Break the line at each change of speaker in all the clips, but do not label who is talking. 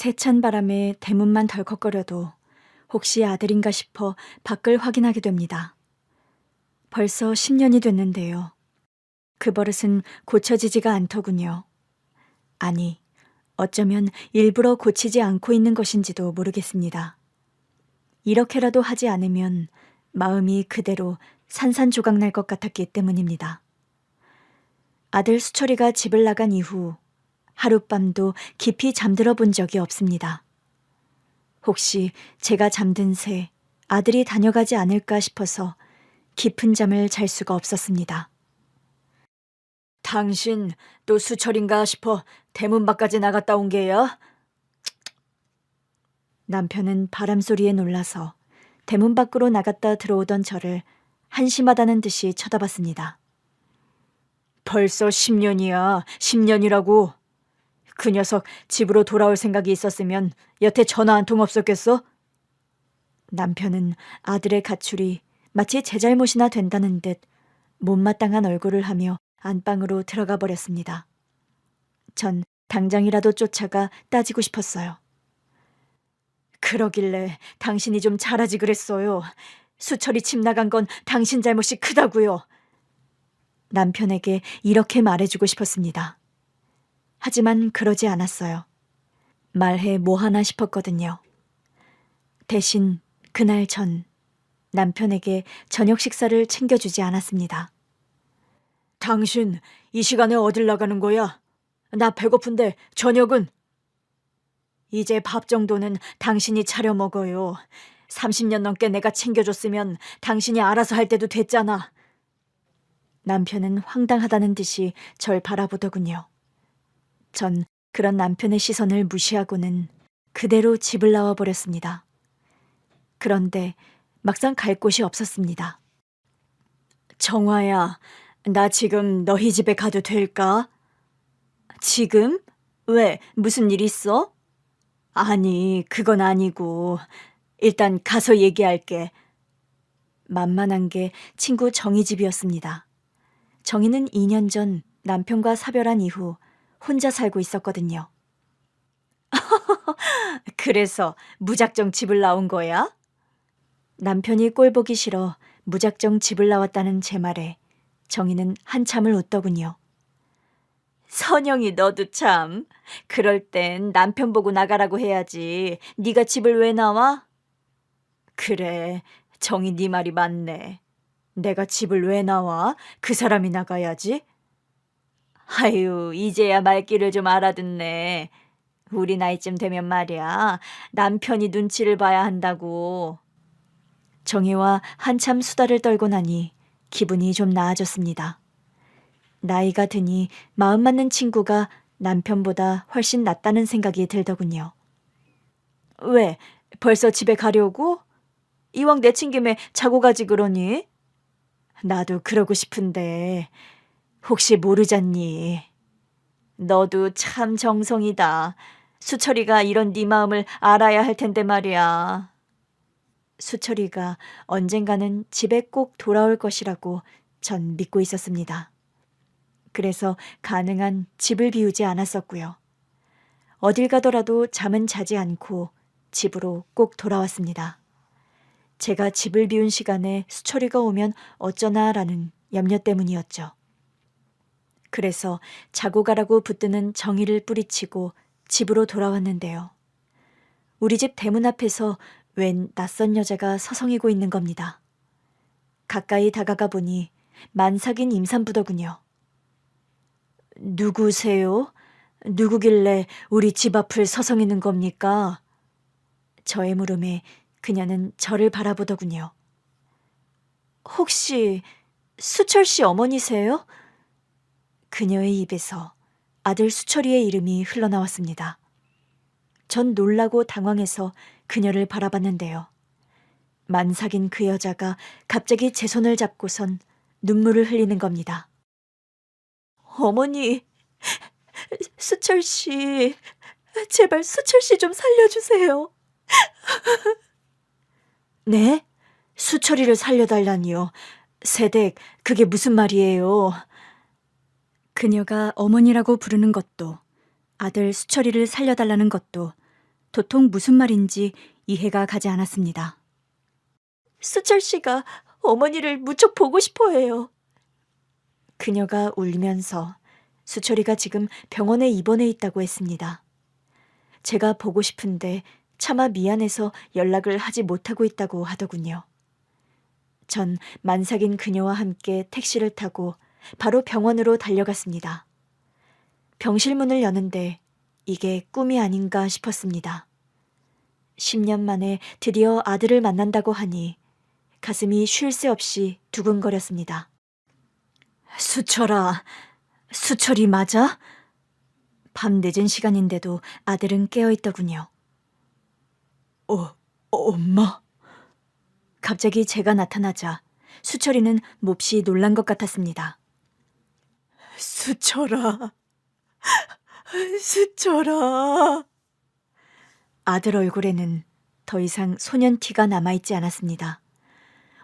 세찬 바람에 대문만 덜컥거려도 혹시 아들인가 싶어 밖을 확인하게 됩니다. 벌써 10년이 됐는데요. 그 버릇은 고쳐지지가 않더군요. 아니, 어쩌면 일부러 고치지 않고 있는 것인지도 모르겠습니다. 이렇게라도 하지 않으면 마음이 그대로 산산조각 날 것 같았기 때문입니다. 아들 수철이가 집을 나간 이후 하룻밤도 깊이 잠들어 본 적이 없습니다. 혹시 제가 잠든 새 아들이 다녀가지 않을까 싶어서 깊은 잠을 잘 수가 없었습니다. 당신 또 수철인가 싶어 대문 밖까지 나갔다 온 게야? 남편은 바람소리에 놀라서 대문 밖으로 나갔다 들어오던 저를 한심하다는 듯이 쳐다봤습니다. 벌써 10년이야. 10년이라고. 그 녀석 집으로 돌아올 생각이 있었으면 여태 전화 한 통 없었겠어? 남편은 아들의 가출이 마치 제 잘못이나 된다는 듯 못마땅한 얼굴을 하며 안방으로 들어가 버렸습니다. 전 당장이라도 쫓아가 따지고 싶었어요. 그러길래 당신이 좀 잘하지 그랬어요. 수철이 집 나간 건 당신 잘못이 크다고요. 남편에게 이렇게 말해주고 싶었습니다. 하지만 그러지 않았어요. 말해 뭐하나 싶었거든요. 대신 그날 전 남편에게 저녁 식사를 챙겨주지 않았습니다. 당신 이 시간에 어딜 나가는 거야? 나 배고픈데 저녁은? 이제 밥 정도는 당신이 차려 먹어요. 30년 넘게 내가 챙겨줬으면 당신이 알아서 할 때도 됐잖아. 남편은 황당하다는 듯이 절 바라보더군요. 전 그런 남편의 시선을 무시하고는 그대로 집을 나와 버렸습니다. 그런데 막상 갈 곳이 없었습니다. 정화야, 나 지금 너희 집에 가도 될까? 지금? 왜? 무슨 일 있어? 아니, 그건 아니고. 일단 가서 얘기할게. 만만한 게 친구 정희 집이었습니다. 정희는 2년 전 남편과 사별한 이후 혼자 살고 있었거든요. 그래서 무작정 집을 나온 거야? 남편이 꼴 보기 싫어 무작정 집을 나왔다는 제 말에 정희는 한참을 웃더군요. 선영이 너도 참. 그럴 땐 남편 보고 나가라고 해야지. 네가 집을 왜 나와? 그래, 정희 네 말이 맞네. 내가 집을 왜 나와? 그 사람이 나가야지. 아유, 이제야 말귀를 좀 알아듣네. 우리 나이쯤 되면 말이야. 남편이 눈치를 봐야 한다고. 정희와 한참 수다를 떨고 나니 기분이 좀 나아졌습니다. 나이가 드니 마음 맞는 친구가 남편보다 훨씬 낫다는 생각이 들더군요. 왜? 벌써 집에 가려고? 이왕 내친 김에 자고 가지 그러니? 나도 그러고 싶은데 혹시 모르잖니. 너도 참 정성이다. 수철이가 이런 네 마음을 알아야 할 텐데 말이야. 수철이가 언젠가는 집에 꼭 돌아올 것이라고 전 믿고 있었습니다. 그래서 가능한 집을 비우지 않았었고요. 어딜 가더라도 잠은 자지 않고 집으로 꼭 돌아왔습니다. 제가 집을 비운 시간에 수철이가 오면 어쩌나라는 염려 때문이었죠. 그래서 자고 가라고 붙드는 정의를 뿌리치고 집으로 돌아왔는데요. 우리 집 대문 앞에서 웬 낯선 여자가 서성이고 있는 겁니다. 가까이 다가가 보니 만삭인 임산부더군요. 누구세요? 누구길래 우리 집 앞을 서성이는 겁니까? 저의 물음에 그녀는 저를 바라보더군요. 혹시 수철 씨 어머니세요? 그녀의 입에서 아들 수철이의 이름이 흘러나왔습니다. 전 놀라고 당황해서 그녀를 바라봤는데요. 만삭인 그 여자가 갑자기 제 손을 잡고선 눈물을 흘리는 겁니다. 어머니, 수철 씨, 제발 수철 씨 좀 살려주세요. 네? 수철이를 살려달라니요. 세댁, 그게 무슨 말이에요? 그녀가 어머니라고 부르는 것도 아들 수철이를 살려달라는 것도 도통 무슨 말인지 이해가 가지 않았습니다. 수철 씨가 어머니를 무척 보고 싶어 해요. 그녀가 울면서 수철이가 지금 병원에 입원해 있다고 했습니다. 제가 보고 싶은데 차마 미안해서 연락을 하지 못하고 있다고 하더군요. 전 만삭인 그녀와 함께 택시를 타고 바로 병원으로 달려갔습니다. 병실 문을 여는데 이게 꿈이 아닌가 싶었습니다. 10년 만에 드디어 아들을 만난다고 하니 가슴이 쉴 새 없이 두근거렸습니다. 수철아, 수철이 맞아? 밤 늦은 시간인데도 아들은 깨어있더군요. 엄마? 갑자기 제가 나타나자 수철이는 몹시 놀란 것 같았습니다. 수철아, 수철아. 아들 얼굴에는 더 이상 소년 티가 남아있지 않았습니다.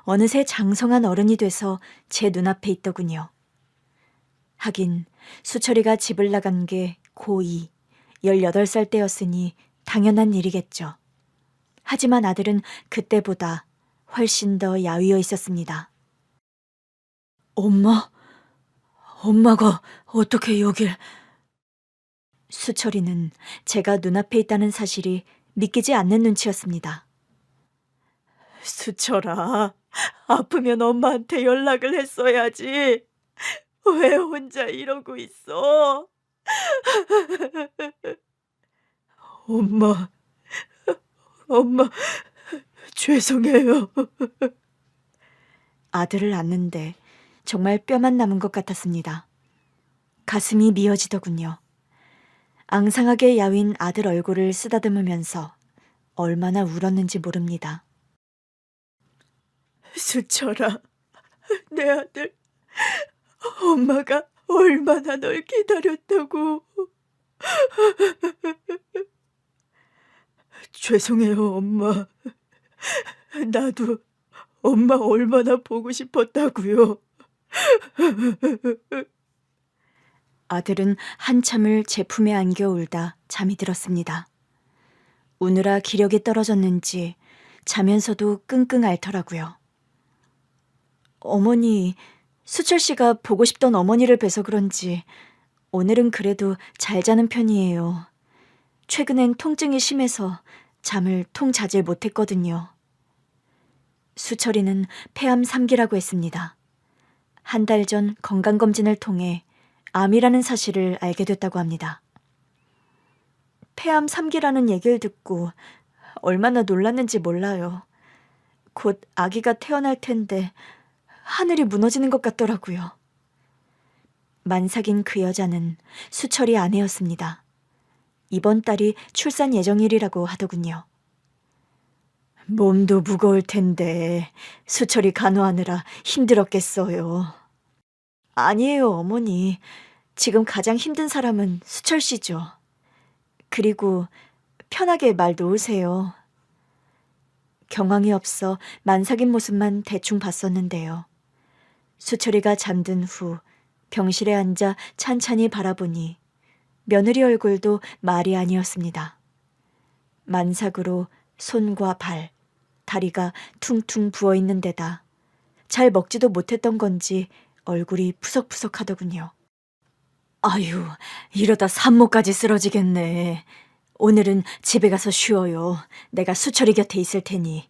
어느새 장성한 어른이 돼서 제 눈앞에 있더군요. 하긴 수철이가 집을 나간 게 고2, 18살 때였으니 당연한 일이겠죠. 하지만 아들은 그때보다 훨씬 더 야위어 있었습니다. 엄마가 어떻게 여길... 수철이는 제가 눈앞에 있다는 사실이 믿기지 않는 눈치였습니다. 수철아, 아프면 엄마한테 연락을 했어야지. 왜 혼자 이러고 있어? 엄마, 죄송해요. 아들을 안는데 정말 뼈만 남은 것 같았습니다. 가슴이 미어지더군요. 앙상하게 야윈 아들 얼굴을 쓰다듬으면서 얼마나 울었는지 모릅니다. 수철아, 내 아들, 엄마가 얼마나 널 기다렸다고. 죄송해요, 엄마. 나도 엄마 얼마나 보고 싶었다고요. 아들은 한참을 제 품에 안겨 울다 잠이 들었습니다. 우느라 기력이 떨어졌는지 자면서도 끙끙 앓더라고요. 어머니, 수철 씨가 보고 싶던 어머니를 뵈서 그런지 오늘은 그래도 잘 자는 편이에요. 최근엔 통증이 심해서 잠을 통자질 못했거든요. 수철이는 폐암 3기라고 했습니다. 한 달 전 건강검진을 통해 암이라는 사실을 알게 됐다고 합니다. 폐암 3기라는 얘기를 듣고 얼마나 놀랐는지 몰라요. 곧 아기가 태어날 텐데 하늘이 무너지는 것 같더라고요. 만삭인 그 여자는 수철이 아내였습니다. 이번 달이 출산 예정일이라고 하더군요. 몸도 무거울 텐데 수철이 간호하느라 힘들었겠어요. 아니에요, 어머니. 지금 가장 힘든 사람은 수철 씨죠. 그리고 편하게 말 놓으세요. 경황이 없어 만삭인 모습만 대충 봤었는데요. 수철이가 잠든 후 병실에 앉아 찬찬히 바라보니 며느리 얼굴도 말이 아니었습니다. 만삭으로 손과 발, 다리가 퉁퉁 부어있는 데다 잘 먹지도 못했던 건지 얼굴이 푸석푸석하더군요. 아유, 이러다 산모까지 쓰러지겠네. 오늘은 집에 가서 쉬어요. 내가 수철이 곁에 있을 테니.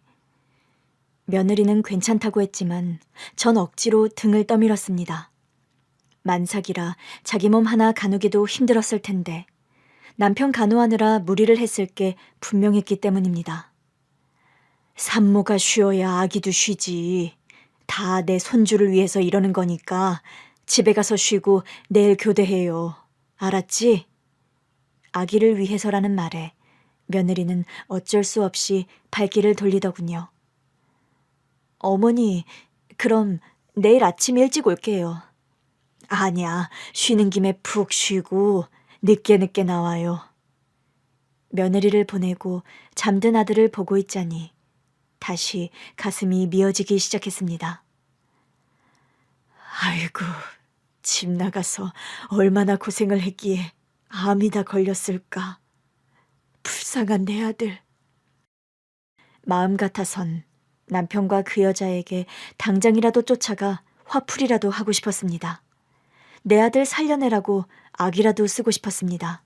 며느리는 괜찮다고 했지만 전 억지로 등을 떠밀었습니다. 만삭이라 자기 몸 하나 가누기도 힘들었을 텐데 남편 간호하느라 무리를 했을 게 분명했기 때문입니다. 산모가 쉬어야 아기도 쉬지. 다 내 손주를 위해서 이러는 거니까 집에 가서 쉬고 내일 교대해요. 알았지? 아기를 위해서라는 말에 며느리는 어쩔 수 없이 발길을 돌리더군요. 어머니, 그럼 내일 아침 일찍 올게요. 아니야, 쉬는 김에 푹 쉬고 늦게 나와요. 며느리를 보내고 잠든 아들을 보고 있자니 다시 가슴이 미어지기 시작했습니다. 아이고, 집 나가서 얼마나 고생을 했기에 암이 다 걸렸을까. 불쌍한 내 아들. 마음 같아선 남편과 그 여자에게 당장이라도 쫓아가 화풀이라도 하고 싶었습니다. 내 아들 살려내라고 악이라도 쓰고 싶었습니다.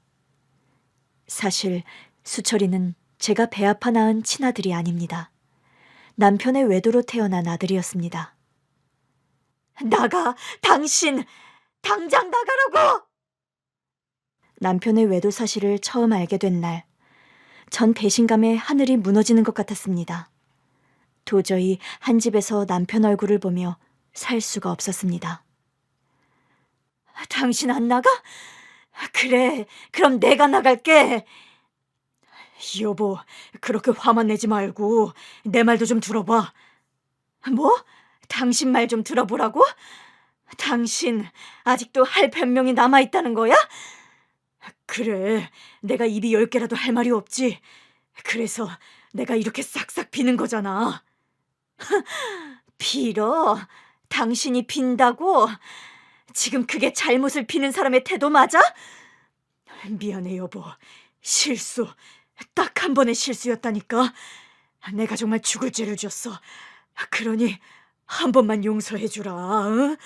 사실 수철이는 제가 배 아파 낳은 친아들이 아닙니다. 남편의 외도로 태어난 아들이었습니다. 나가! 당신! 당장 나가라고! 남편의 외도 사실을 처음 알게 된 날, 전 배신감에 하늘이 무너지는 것 같았습니다. 도저히 한 집에서 남편 얼굴을 보며 살 수가 없었습니다. 당신 안 나가? 그래, 그럼 내가 나갈게. 여보, 그렇게 화만 내지 말고 내 말도 좀 들어봐. 뭐? 당신 말 좀 들어보라고? 당신 아직도 할 변명이 남아있다는 거야? 그래, 내가 입이 10개라도 할 말이 없지. 그래서 내가 이렇게 싹싹 비는 거잖아. 빌어? 당신이 빈다고? 지금 그게 잘못을 비는 사람의 태도 맞아? 미안해 여보. 실수. 딱 한 번의 실수였다니까. 내가 정말 죽을 죄를 졌어. 그러니 한 번만 용서해주라. 응?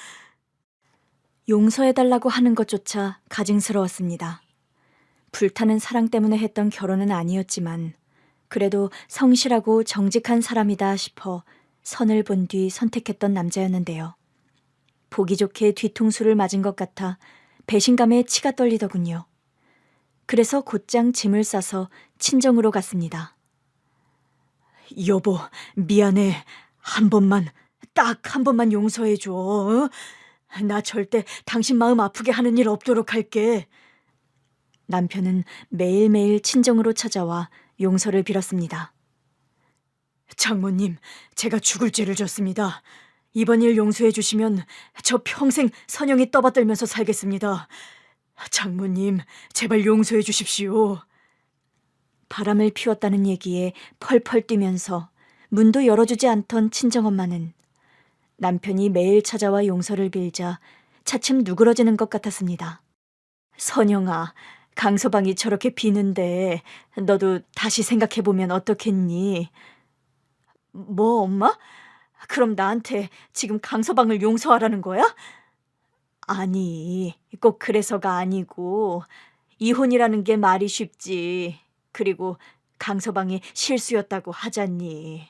용서해달라고 하는 것조차 가증스러웠습니다. 불타는 사랑 때문에 했던 결혼은 아니었지만 그래도 성실하고 정직한 사람이다 싶어 선을 본 뒤 선택했던 남자였는데요. 보기 좋게 뒤통수를 맞은 것 같아 배신감에 치가 떨리더군요. 그래서 곧장 짐을 싸서 친정으로 갔습니다. 여보, 미안해. 한 번만, 딱 한 번만 용서해줘. 어? 나 절대 당신 마음 아프게 하는 일 없도록 할게. 남편은 매일매일 친정으로 찾아와 용서를 빌었습니다. 장모님, 제가 죽을 죄를 졌습니다. 이번 일 용서해 주시면 저 평생 선영이 떠받들면서 살겠습니다. 장모님, 제발 용서해 주십시오. 바람을 피웠다는 얘기에 펄펄 뛰면서 문도 열어주지 않던 친정엄마는 남편이 매일 찾아와 용서를 빌자 차츰 누그러지는 것 같았습니다. 선영아, 강서방이 저렇게 비는데 너도 다시 생각해보면 어떻겠니? 뭐 엄마? 그럼 나한테 지금 강서방을 용서하라는 거야? 아니, 꼭 그래서가 아니고 이혼이라는 게 말이 쉽지. 그리고 강서방이 실수였다고 하잖니.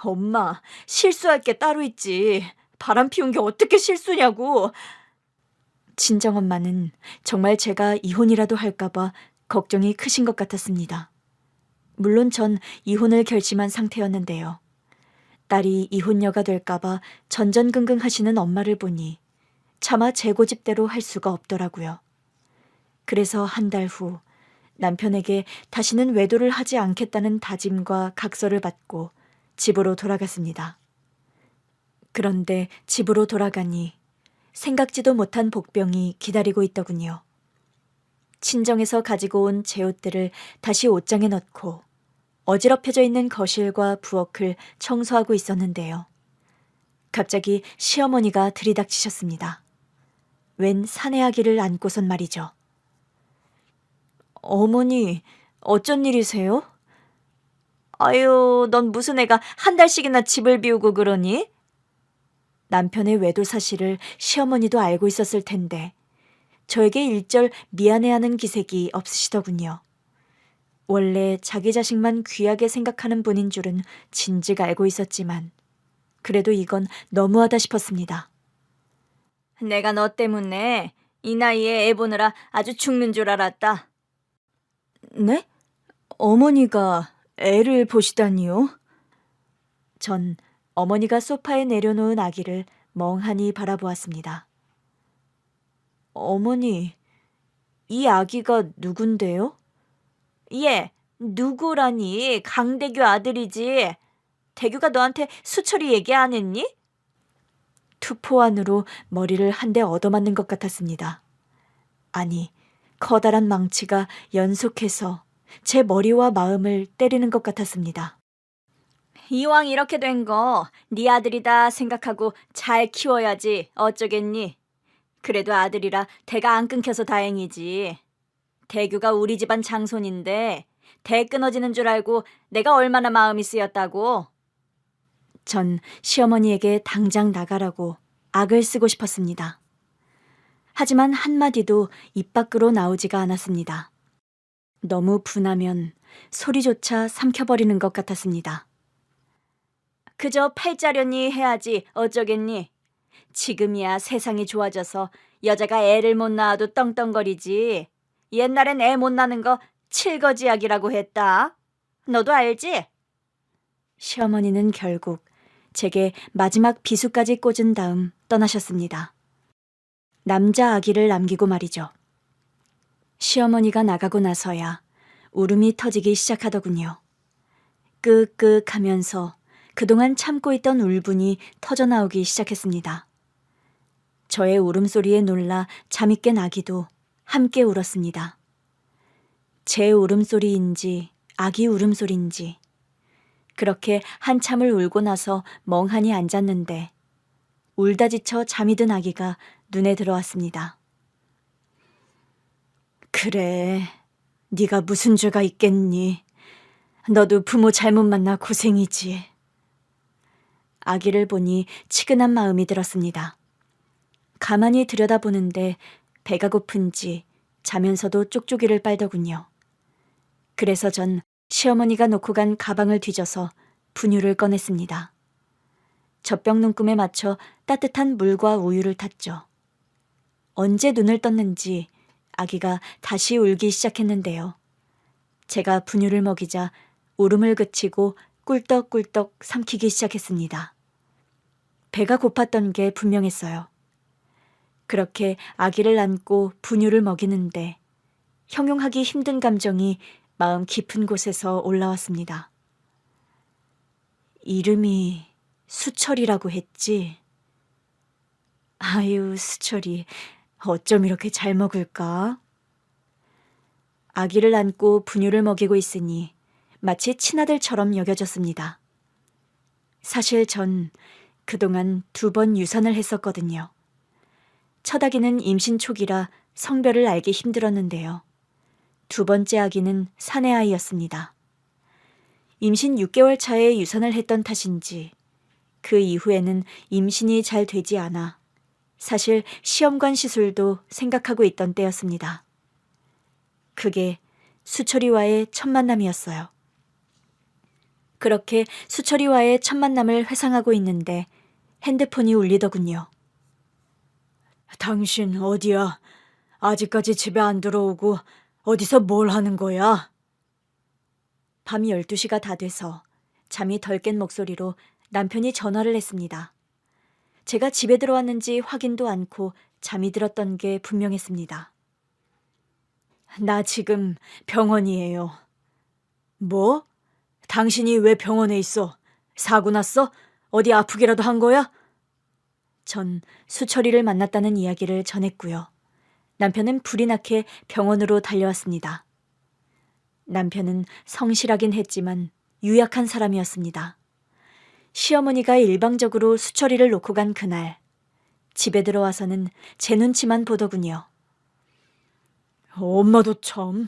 엄마, 실수할 게 따로 있지. 바람 피운 게 어떻게 실수냐고. 친정엄마는 정말 제가 이혼이라도 할까봐 걱정이 크신 것 같았습니다. 물론 전 이혼을 결심한 상태였는데요. 딸이 이혼녀가 될까봐 전전긍긍하시는 엄마를 보니 차마 제 고집대로 할 수가 없더라고요. 그래서 한 달 후 남편에게 다시는 외도를 하지 않겠다는 다짐과 각서를 받고 집으로 돌아갔습니다. 그런데 집으로 돌아가니 생각지도 못한 복병이 기다리고 있더군요. 친정에서 가지고 온 제 옷들을 다시 옷장에 넣고 어지럽혀져 있는 거실과 부엌을 청소하고 있었는데요. 갑자기 시어머니가 들이닥치셨습니다. 웬 사내 아기를 안고선 말이죠. 어머니, 어쩐 일이세요? 아유, 넌 무슨 애가 한 달씩이나 집을 비우고 그러니? 남편의 외도 사실을 시어머니도 알고 있었을 텐데 저에게 일절 미안해하는 기색이 없으시더군요. 원래 자기 자식만 귀하게 생각하는 분인 줄은 진즉 알고 있었지만 그래도 이건 너무하다 싶었습니다. 내가 너 때문에 이 나이에 애 보느라 아주 죽는 줄 알았다. 네? 어머니가 애를 보시다니요? 전 어머니가 소파에 내려놓은 아기를 멍하니 바라보았습니다. 어머니, 이 아기가 누군데요? 예, 누구라니? 강대규 아들이지. 대규가 너한테 수철이 얘기 안 했니? 투포 안으로 머리를 한 대 얻어맞는 것 같았습니다. 아니, 커다란 망치가 연속해서 제 머리와 마음을 때리는 것 같았습니다. 이왕 이렇게 된 거 네 아들이다 생각하고 잘 키워야지 어쩌겠니? 그래도 아들이라 대가 안 끊겨서 다행이지. 대규가 우리 집안 장손인데 대 끊어지는 줄 알고 내가 얼마나 마음이 쓰였다고. 전 시어머니에게 당장 나가라고 악을 쓰고 싶었습니다. 하지만 한마디도 입 밖으로 나오지가 않았습니다. 너무 분하면 소리조차 삼켜버리는 것 같았습니다. 그저 팔자려니 해야지 어쩌겠니. 지금이야 세상이 좋아져서 여자가 애를 못 낳아도 떵떵거리지. 옛날엔 애 못 낳는 거 칠거지약이라고 했다. 너도 알지? 시어머니는 결국 제게 마지막 비수까지 꽂은 다음 떠나셨습니다. 남자 아기를 남기고 말이죠. 시어머니가 나가고 나서야 울음이 터지기 시작하더군요. 끄끄 하면서 그동안 참고 있던 울분이 터져나오기 시작했습니다. 저의 울음소리에 놀라 잠이 깬 아기도 함께 울었습니다. 제 울음소리인지 아기 울음소리인지 그렇게 한참을 울고 나서 멍하니 앉았는데 울다 지쳐 잠이 든 아기가 눈에 들어왔습니다. 그래, 네가 무슨 죄가 있겠니? 너도 부모 잘못 만나 고생이지. 아기를 보니 치근한 마음이 들었습니다. 가만히 들여다보는데 배가 고픈지 자면서도 쪽쪽이를 빨더군요. 그래서 전 시어머니가 놓고 간 가방을 뒤져서 분유를 꺼냈습니다. 젖병 눈금에 맞춰 따뜻한 물과 우유를 탔죠. 언제 눈을 떴는지 아기가 다시 울기 시작했는데요. 제가 분유를 먹이자 울음을 그치고 꿀떡꿀떡 삼키기 시작했습니다. 배가 고팠던 게 분명했어요. 그렇게 아기를 안고 분유를 먹이는데 형용하기 힘든 감정이 마음 깊은 곳에서 올라왔습니다. 이름이 수철이라고 했지? 아유, 수철이 어쩜 이렇게 잘 먹을까? 아기를 안고 분유를 먹이고 있으니 마치 친아들처럼 여겨졌습니다. 사실 전 그동안 2번 유산을 했었거든요. 첫 아기는 임신 초기라 성별을 알기 힘들었는데요. 2번째 아기는 사내 아이였습니다. 임신 6개월 차에 유산을 했던 탓인지 그 이후에는 임신이 잘 되지 않아 사실 시험관 시술도 생각하고 있던 때였습니다. 그게 수철이와의 첫 만남이었어요. 그렇게 수철이와의 첫 만남을 회상하고 있는데 핸드폰이 울리더군요. 당신 어디야? 아직까지 집에 안 들어오고 어디서 뭘 하는 거야? 밤 12시가 다 돼서 잠이 덜 깬 목소리로 남편이 전화를 했습니다. 제가 집에 들어왔는지 확인도 않고 잠이 들었던 게 분명했습니다. 나 지금 병원이에요. 뭐? 당신이 왜 병원에 있어? 사고 났어? 어디 아프기라도 한 거야? 전 수철이를 만났다는 이야기를 전했고요. 남편은 불이 나게 병원으로 달려왔습니다. 남편은 성실하긴 했지만 유약한 사람이었습니다. 시어머니가 일방적으로 수철이를 놓고 간 그날, 집에 들어와서는 제 눈치만 보더군요. 엄마도 참,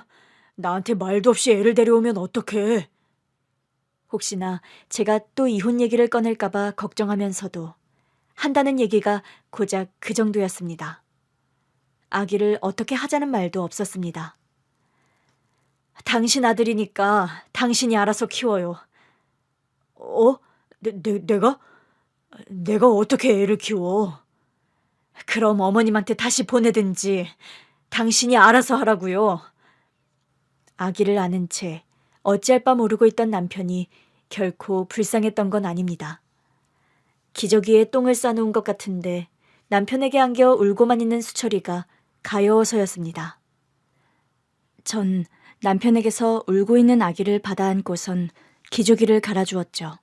나한테 말도 없이 애를 데려오면 어떡해. 혹시나 제가 또 이혼 얘기를 꺼낼까봐 걱정하면서도 한다는 얘기가 고작 그 정도였습니다. 아기를 어떻게 하자는 말도 없었습니다. 당신 아들이니까 당신이 알아서 키워요. 내가? 내가 어떻게 애를 키워? 그럼 어머님한테 다시 보내든지 당신이 알아서 하라고요. 아기를 아는 채 어찌할 바 모르고 있던 남편이 결코 불쌍했던 건 아닙니다. 기저귀에 똥을 싸놓은 것 같은데 남편에게 안겨 울고만 있는 수철이가 가여워서였습니다. 전 남편에게서 울고 있는 아기를 받아 안고선 기저귀를 갈아주었죠.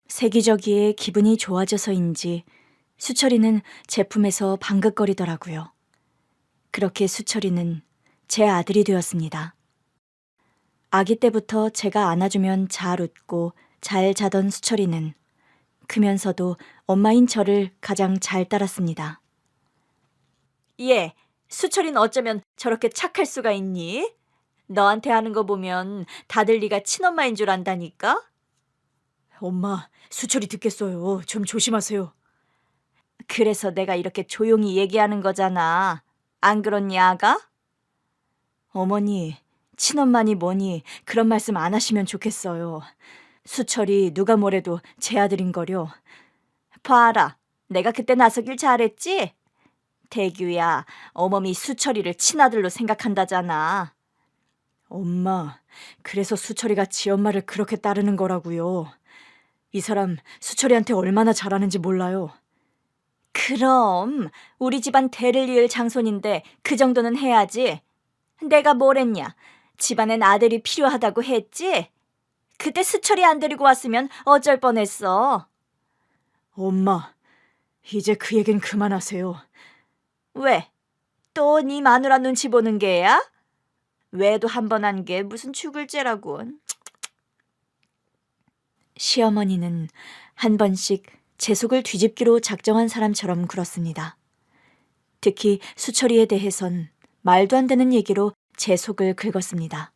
새 기저귀에 기분이 좋아져서인지 수철이는 제품에서 방긋거리더라고요. 그렇게 수철이는 제 아들이 되었습니다. 아기 때부터 제가 안아주면 잘 웃고 잘 자던 수철이는 크면서도 엄마인 저를 가장 잘 따랐습니다. 수철이는 어쩌면 저렇게 착할 수가 있니? 너한테 하는 거 보면 다들 네가 친엄마인 줄 안다니까? 엄마, 수철이 듣겠어요. 좀 조심하세요. 그래서 내가 이렇게 조용히 얘기하는 거잖아. 안 그렇니, 아가? 어머니, 친엄마니 뭐니 그런 말씀 안 하시면 좋겠어요. 수철이 누가 뭐래도 제 아들인 거려. 봐라, 내가 그때 나서길 잘했지? 대규야, 어머니 수철이를 친아들로 생각한다잖아. 엄마, 그래서 수철이가 지 엄마를 그렇게 따르는 거라고요. 이 사람 수철이한테 얼마나 잘하는지 몰라요. 그럼 우리 집안 대를 이을 장손인데 그 정도는 해야지. 내가 뭘 했냐? 집안엔 아들이 필요하다고 했지? 그때 수철이 안 데리고 왔으면 어쩔 뻔했어. 엄마, 이제 그 얘긴 그만하세요. 왜? 또 네 마누라 눈치 보는 게야? 외도 한 번 한 게 무슨 죽을죄라고. 시어머니는 한 번씩 제 속을 뒤집기로 작정한 사람처럼 굴었습니다. 특히 수철이에 대해선 말도 안 되는 얘기로 제 속을 긁었습니다.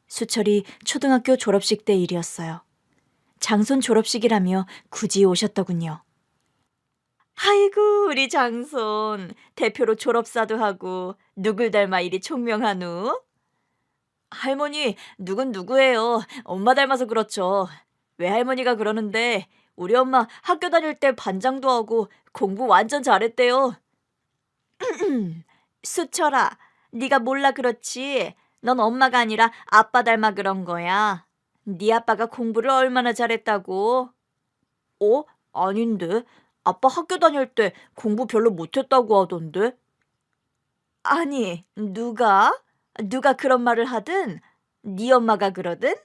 수철이 초등학교 졸업식 때 일이었어요. 장손 졸업식이라며 굳이 오셨더군요. 아이고, 우리 장손. 대표로 졸업사도 하고 누굴 닮아 이리 총명하누? 할머니, 누군 누구예요? 엄마 닮아서 그렇죠. 외할머니가 그러는데 우리 엄마 학교 다닐 때 반장도 하고 공부 완전 잘했대요. 수철아, 네가 몰라 그렇지. 넌 엄마가 아니라 아빠 닮아 그런 거야. 네 아빠가 공부를 얼마나 잘했다고? 어? 아닌데. 아빠 학교 다닐 때 공부 별로 못했다고 하던데. 아니, 누가? 누가 그런 말을 하든? 네 엄마가 그러든?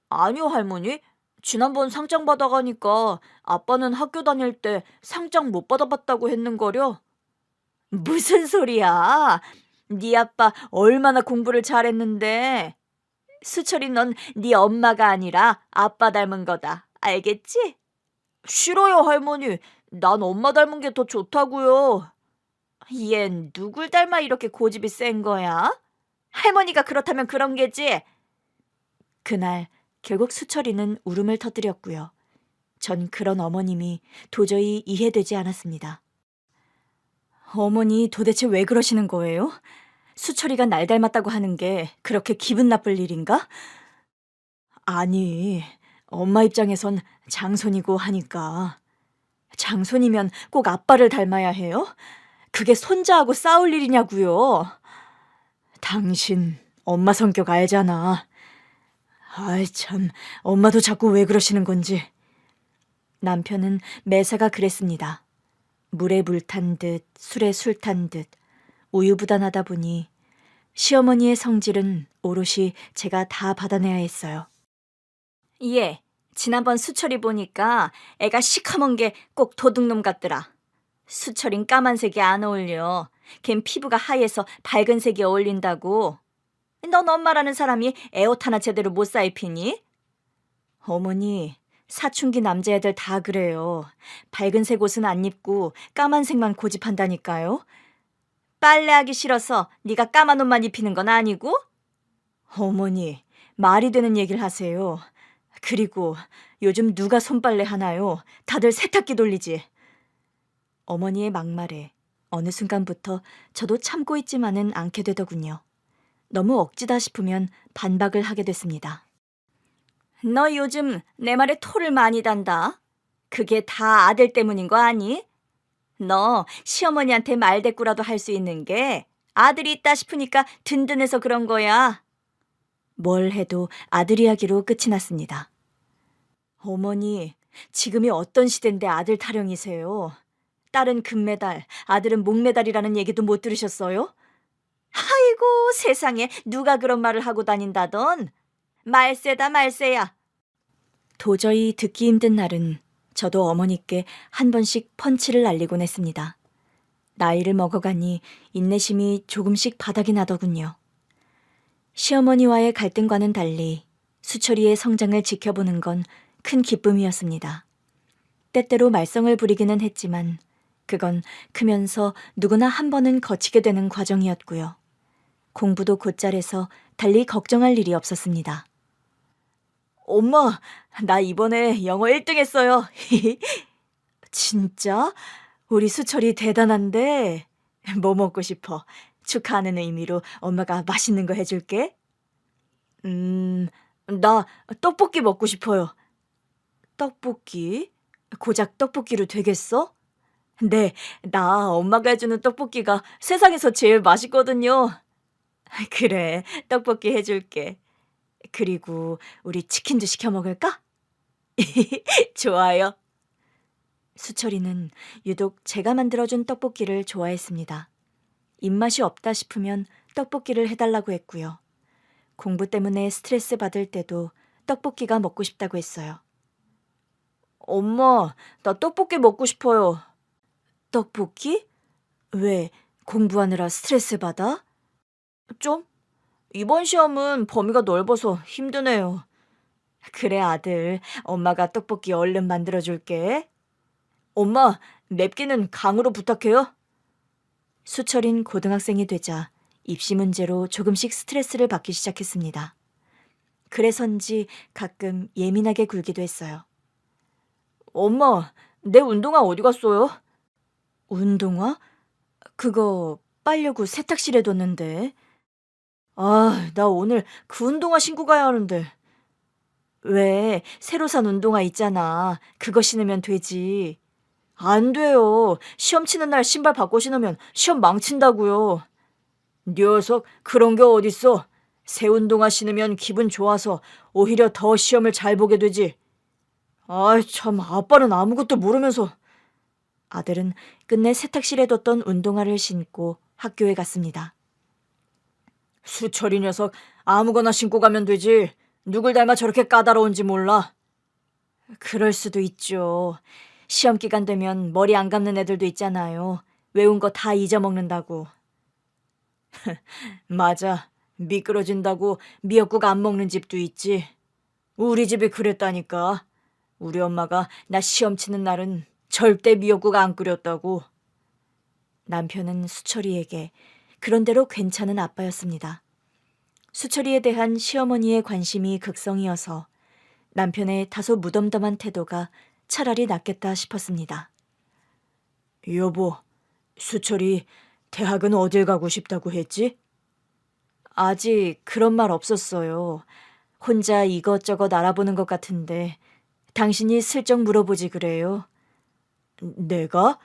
아니요, 할머니. 지난번 상장 받아가니까 아빠는 학교 다닐 때 상장 못 받아봤다고 했는거려. 무슨 소리야? 네 아빠 얼마나 공부를 잘했는데. 수철이 넌 네 엄마가 아니라 아빠 닮은 거다. 알겠지? 싫어요, 할머니. 난 엄마 닮은 게 더 좋다고요. 얜 누굴 닮아 이렇게 고집이 센 거야? 할머니가 그렇다면 그런 게지. 그날 결국 수철이는 울음을 터뜨렸고요. 전 그런 어머님이 도저히 이해되지 않았습니다. 어머니 도대체 왜 그러시는 거예요? 수철이가 날 닮았다고 하는 게 그렇게 기분 나쁠 일인가? 아니, 엄마 입장에선 장손이고 하니까. 장손이면 꼭 아빠를 닮아야 해요? 그게 손자하고 싸울 일이냐고요. 당신 엄마 성격 알잖아. 아이 참, 엄마도 자꾸 왜 그러시는 건지. 남편은 매사가 그랬습니다. 물에 물 탄 듯 술에 술 탄 듯 우유부단하다 보니 시어머니의 성질은 오롯이 제가 다 받아내야 했어요. 예, 지난번 수철이 보니까 애가 시커먼 게 꼭 도둑놈 같더라. 수철인 까만색이 안 어울려. 걘 피부가 하얘서 밝은 색이 어울린다고. 넌 엄마라는 사람이 애 옷 하나 제대로 못 사 입히니? 어머니, 사춘기 남자애들 다 그래요. 밝은색 옷은 안 입고 까만색만 고집한다니까요. 빨래하기 싫어서 네가 까만 옷만 입히는 건 아니고? 어머니, 말이 되는 얘기를 하세요. 그리고 요즘 누가 손빨래 하나요? 다들 세탁기 돌리지. 어머니의 막말에 어느 순간부터 저도 참고 있지만은 않게 되더군요. 너무 억지다 싶으면 반박을 하게 됐습니다. 너 요즘 내 말에 토를 많이 단다. 그게 다 아들 때문인 거 아니? 너 시어머니한테 말대꾸라도 할 수 있는 게 아들이 있다 싶으니까 든든해서 그런 거야. 뭘 해도 아들 이야기로 끝이 났습니다. 어머니, 지금이 어떤 시대인데 아들 타령이세요? 딸은 금메달, 아들은 목메달이라는 얘기도 못 들으셨어요? 아이고, 세상에 누가 그런 말을 하고 다닌다던. 말세다 말세야. 도저히 듣기 힘든 날은 저도 어머니께 한 번씩 펀치를 날리곤 했습니다. 나이를 먹어가니 인내심이 조금씩 바닥이 나더군요. 시어머니와의 갈등과는 달리 수철이의 성장을 지켜보는 건 큰 기쁨이었습니다. 때때로 말썽을 부리기는 했지만 그건 크면서 누구나 한 번은 거치게 되는 과정이었고요. 공부도 곧잘해서 달리 걱정할 일이 없었습니다. 엄마, 나 이번에 영어 1등 했어요. 진짜? 우리 수철이 대단한데. 뭐 먹고 싶어? 축하하는 의미로 엄마가 맛있는 거 해줄게. 나 떡볶이 먹고 싶어요. 떡볶이? 고작 떡볶이로 되겠어? 네, 나 엄마가 해주는 떡볶이가 세상에서 제일 맛있거든요. 그래, 떡볶이 해줄게. 그리고 우리 치킨도 시켜 먹을까? 좋아요. 수철이는 유독 제가 만들어준 떡볶이를 좋아했습니다. 입맛이 없다 싶으면 떡볶이를 해달라고 했고요. 공부 때문에 스트레스 받을 때도 떡볶이가 먹고 싶다고 했어요. 엄마, 나 떡볶이 먹고 싶어요. 떡볶이? 왜, 공부하느라 스트레스 받아? 좀? 이번 시험은 범위가 넓어서 힘드네요. 그래, 아들. 엄마가 떡볶이 얼른 만들어줄게. 엄마, 맵기는 강으로 부탁해요. 수철인 고등학생이 되자 입시 문제로 조금씩 스트레스를 받기 시작했습니다. 그래서인지 가끔 예민하게 굴기도 했어요. 엄마, 내 운동화 어디 갔어요? 운동화? 그거 빨려고 세탁실에 뒀는데. 아, 나 오늘 그 운동화 신고 가야 하는데. 왜, 새로 산 운동화 있잖아. 그거 신으면 되지. 안 돼요. 시험 치는 날 신발 바꿔 신으면 시험 망친다고요. 녀석, 그런 게 어딨어. 새 운동화 신으면 기분 좋아서 오히려 더 시험을 잘 보게 되지. 아이 참, 아빠는 아무것도 모르면서. 아들은 끝내 세탁실에 뒀던 운동화를 신고 학교에 갔습니다. 수철이 녀석, 아무거나 신고 가면 되지. 누굴 닮아 저렇게 까다로운지 몰라. 그럴 수도 있죠. 시험 기간 되면 머리 안 감는 애들도 있잖아요. 외운 거 다 잊어먹는다고. 맞아. 미끄러진다고 미역국 안 먹는 집도 있지. 우리 집이 그랬다니까. 우리 엄마가 나 시험 치는 날은 절대 미역국 안 끓였다고. 남편은 수철이에게 그런대로 괜찮은 아빠였습니다. 수철이에 대한 시어머니의 관심이 극성이어서 남편의 다소 무덤덤한 태도가 차라리 낫겠다 싶었습니다. 여보, 수철이 대학은 어딜 가고 싶다고 했지? 아직 그런 말 없었어요. 혼자 이것저것 알아보는 것 같은데 당신이 슬쩍 물어보지 그래요. 내가?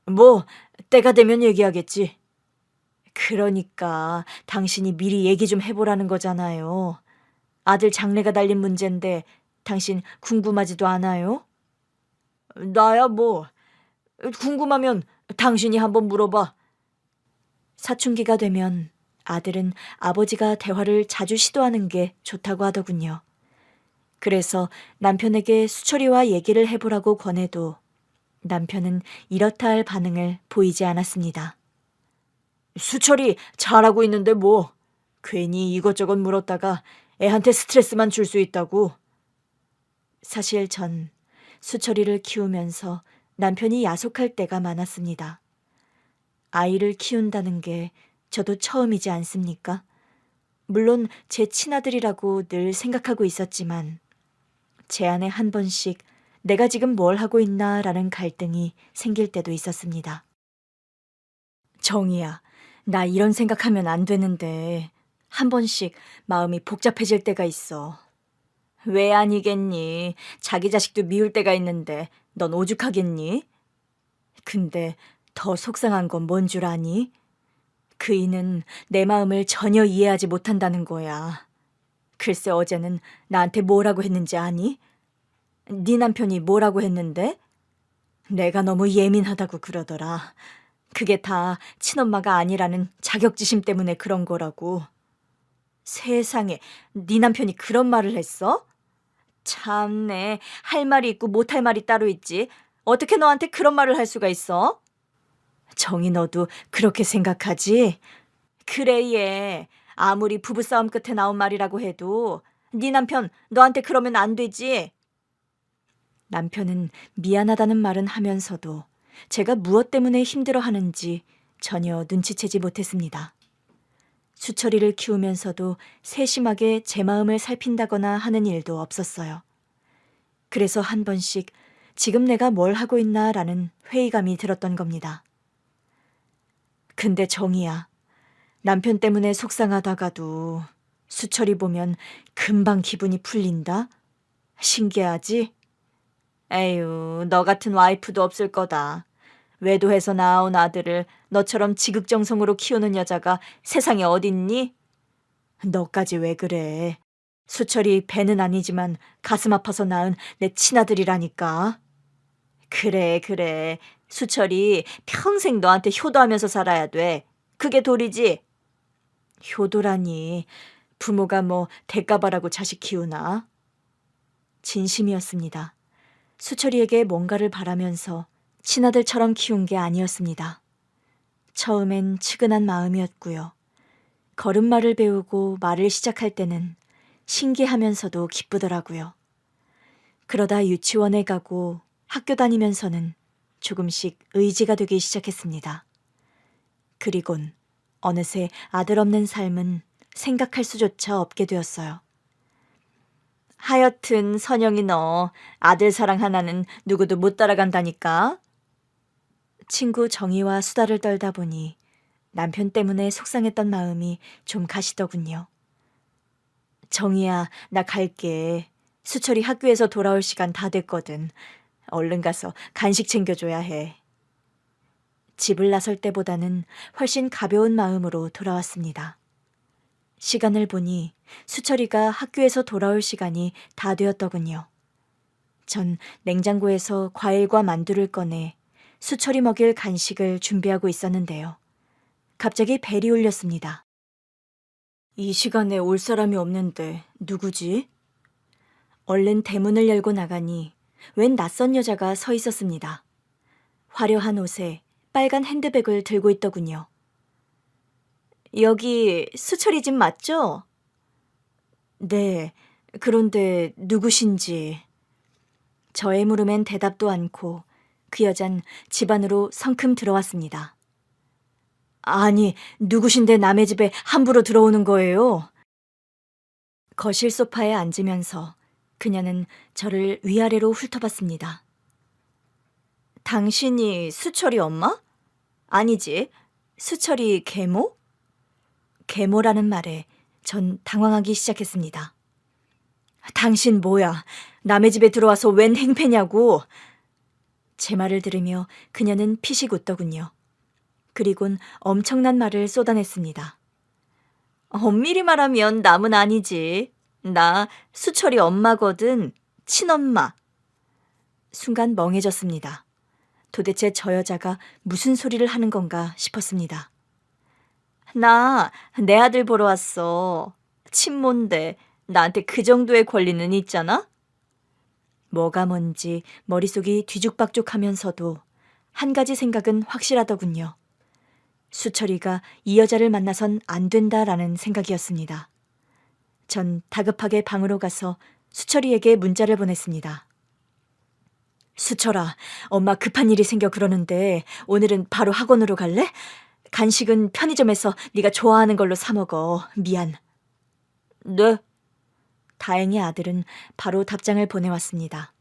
뭐 때가 되면 얘기하겠지. 그러니까 당신이 미리 얘기 좀 해보라는 거잖아요. 아들 장래가 달린 문제인데 당신 궁금하지도 않아요? 나야 뭐. 궁금하면 당신이 한번 물어봐. 사춘기가 되면 아들은 아버지가 대화를 자주 시도하는 게 좋다고 하더군요. 그래서 남편에게 수철이와 얘기를 해보라고 권해도 남편은 이렇다 할 반응을 보이지 않았습니다. 수철이 잘하고 있는데 뭐. 괜히 이것저것 물었다가 애한테 스트레스만 줄 수 있다고. 사실 전 수철이를 키우면서 남편이 야속할 때가 많았습니다. 아이를 키운다는 게 저도 처음이지 않습니까? 물론 제 친아들이라고 늘 생각하고 있었지만 제 안에 한 번씩 내가 지금 뭘 하고 있나라는 갈등이 생길 때도 있었습니다. 정희야, 나 이런 생각하면 안 되는데 한 번씩 마음이 복잡해질 때가 있어. 왜 아니겠니? 자기 자식도 미울 때가 있는데 넌 오죽하겠니? 근데 더 속상한 건 뭔 줄 아니? 그이는 내 마음을 전혀 이해하지 못한다는 거야. 글쎄 어제는 나한테 뭐라고 했는지 아니? 네 남편이 뭐라고 했는데? 내가 너무 예민하다고 그러더라. 그게 다 친엄마가 아니라는 자격지심 때문에 그런 거라고. 세상에, 네 남편이 그런 말을 했어? 참네, 할 말이 있고 못할 말이 따로 있지. 어떻게 너한테 그런 말을 할 수가 있어? 정희 너도 그렇게 생각하지? 그래 얘. 아무리 부부싸움 끝에 나온 말이라고 해도 네 남편 너한테 그러면 안 되지. 남편은 미안하다는 말은 하면서도 제가 무엇 때문에 힘들어하는지 전혀 눈치채지 못했습니다. 수철이를 키우면서도 세심하게 제 마음을 살핀다거나 하는 일도 없었어요. 그래서 한 번씩 지금 내가 뭘 하고 있나라는 회의감이 들었던 겁니다. 근데 정이야, 남편 때문에 속상하다가도 수철이 보면 금방 기분이 풀린다? 신기하지? 에휴, 너 같은 와이프도 없을 거다. 외도해서 낳아온 아들을 너처럼 지극정성으로 키우는 여자가 세상에 어딨니? 너까지 왜 그래? 수철이 배는 아니지만 가슴 아파서 낳은 내 친아들이라니까. 그래, 그래. 수철이 평생 너한테 효도하면서 살아야 돼. 그게 도리지? 효도라니, 부모가 뭐 대가바라고 자식 키우나? 진심이었습니다. 수철이에게 뭔가를 바라면서 친아들처럼 키운 게 아니었습니다. 처음엔 측은한 마음이었고요. 걸음마를 배우고 말을 시작할 때는 신기하면서도 기쁘더라고요. 그러다 유치원에 가고 학교 다니면서는 조금씩 의지가 되기 시작했습니다. 그리곤 어느새 아들 없는 삶은 생각할 수조차 없게 되었어요. 하여튼 선영이 너 아들 사랑 하나는 누구도 못 따라간다니까. 친구 정희와 수다를 떨다 보니 남편 때문에 속상했던 마음이 좀 가시더군요. 정희야, 나 갈게. 수철이 학교에서 돌아올 시간 다 됐거든. 얼른 가서 간식 챙겨줘야 해. 집을 나설 때보다는 훨씬 가벼운 마음으로 돌아왔습니다. 시간을 보니 수철이가 학교에서 돌아올 시간이 다 되었더군요. 전 냉장고에서 과일과 만두를 꺼내 수철이 먹일 간식을 준비하고 있었는데요. 갑자기 벨이 울렸습니다. 이 시간에 올 사람이 없는데 누구지? 얼른 대문을 열고 나가니 웬 낯선 여자가 서 있었습니다. 화려한 옷에 빨간 핸드백을 들고 있더군요. 여기 수철이 집 맞죠? 네, 그런데 누구신지. 저의 물음엔 대답도 않고 그 여잔 집 안으로 성큼 들어왔습니다. 아니, 누구신데 남의 집에 함부로 들어오는 거예요? 거실 소파에 앉으면서 그녀는 저를 위아래로 훑어봤습니다. 당신이 수철이 엄마? 아니지, 수철이 계모? 계모라는 말에 전 당황하기 시작했습니다. 당신 뭐야? 남의 집에 들어와서 웬 행패냐고. 제 말을 들으며 그녀는 피식 웃더군요. 그리곤 엄청난 말을 쏟아냈습니다. 엄밀히 말하면 남은 아니지. 나 수철이 엄마거든. 친엄마. 순간 멍해졌습니다. 도대체 저 여자가 무슨 소리를 하는 건가 싶었습니다. 나 내 아들 보러 왔어. 친모인데 나한테 그 정도의 권리는 있잖아? 뭐가 뭔지 머릿속이 뒤죽박죽하면서도 한 가지 생각은 확실하더군요. 수철이가 이 여자를 만나선 안 된다라는 생각이었습니다. 전 다급하게 방으로 가서 수철이에게 문자를 보냈습니다. 수철아, 엄마 급한 일이 생겨 그러는데 오늘은 바로 학원으로 갈래? 간식은 편의점에서 네가 좋아하는 걸로 사 먹어. 미안. 네. 다행히 아들은 바로 답장을 보내왔습니다.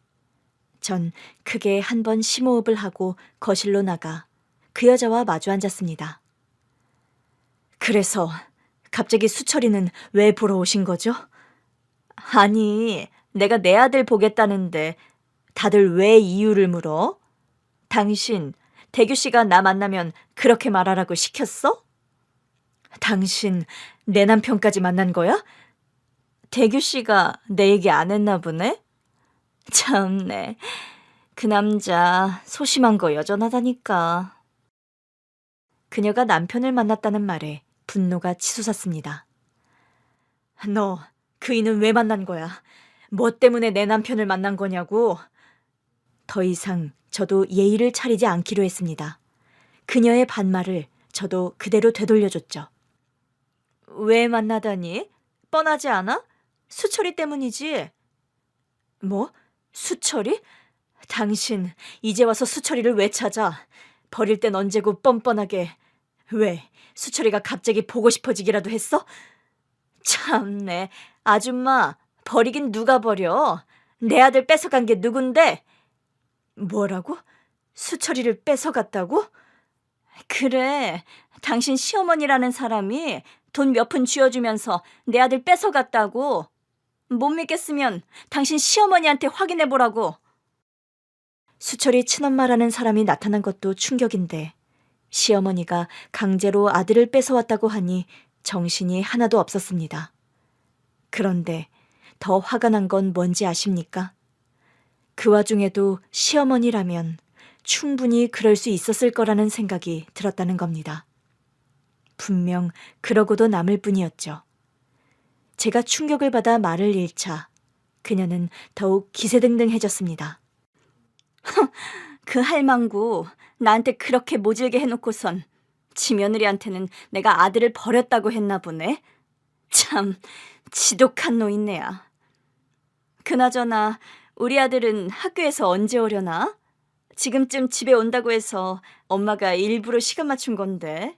전 크게 한 번 심호흡을 하고 거실로 나가 그 여자와 마주 앉았습니다. 그래서 갑자기 수철이는 왜 보러 오신 거죠? 아니, 내가 내 아들 보겠다는데 다들 왜 이유를 물어? 당신, 대규 씨가 나 만나면 그렇게 말하라고 시켰어? 당신, 내 남편까지 만난 거야? 대규 씨가 내 얘기 안 했나 보네? 참네, 그 남자 소심한 거 여전하다니까. 그녀가 남편을 만났다는 말에 분노가 치솟았습니다. 너, 그이는 왜 만난 거야? 뭐 때문에 내 남편을 만난 거냐고? 더 이상 저도 예의를 차리지 않기로 했습니다. 그녀의 반말을 저도 그대로 되돌려줬죠. 왜 만나다니? 뻔하지 않아? 수철이 때문이지. 뭐? 수철이? 당신 이제 와서 수철이를 왜 찾아? 버릴 땐 언제고 뻔뻔하게. 왜? 수철이가 갑자기 보고 싶어지기라도 했어? 참네, 아줌마, 버리긴 누가 버려? 내 아들 뺏어간 게 누군데? 뭐라고? 수철이를 뺏어갔다고? 그래, 당신 시어머니라는 사람이 돈 몇 푼 쥐어주면서 내 아들 뺏어갔다고. 못 믿겠으면 당신 시어머니한테 확인해 보라고. 수철이 친엄마라는 사람이 나타난 것도 충격인데 시어머니가 강제로 아들을 뺏어왔다고 하니 정신이 하나도 없었습니다. 그런데 더 화가 난 건 뭔지 아십니까? 그 와중에도 시어머니라면 충분히 그럴 수 있었을 거라는 생각이 들었다는 겁니다. 분명 그러고도 남을 뿐이었죠. 제가 충격을 받아 말을 잃자 그녀는 더욱 기세등등해졌습니다. 그 할망구 나한테 그렇게 모질게 해놓고선 지 며느리한테는 내가 아들을 버렸다고 했나 보네. 참 지독한 노인네야. 그나저나 우리 아들은 학교에서 언제 오려나? 지금쯤 집에 온다고 해서 엄마가 일부러 시간 맞춘 건데.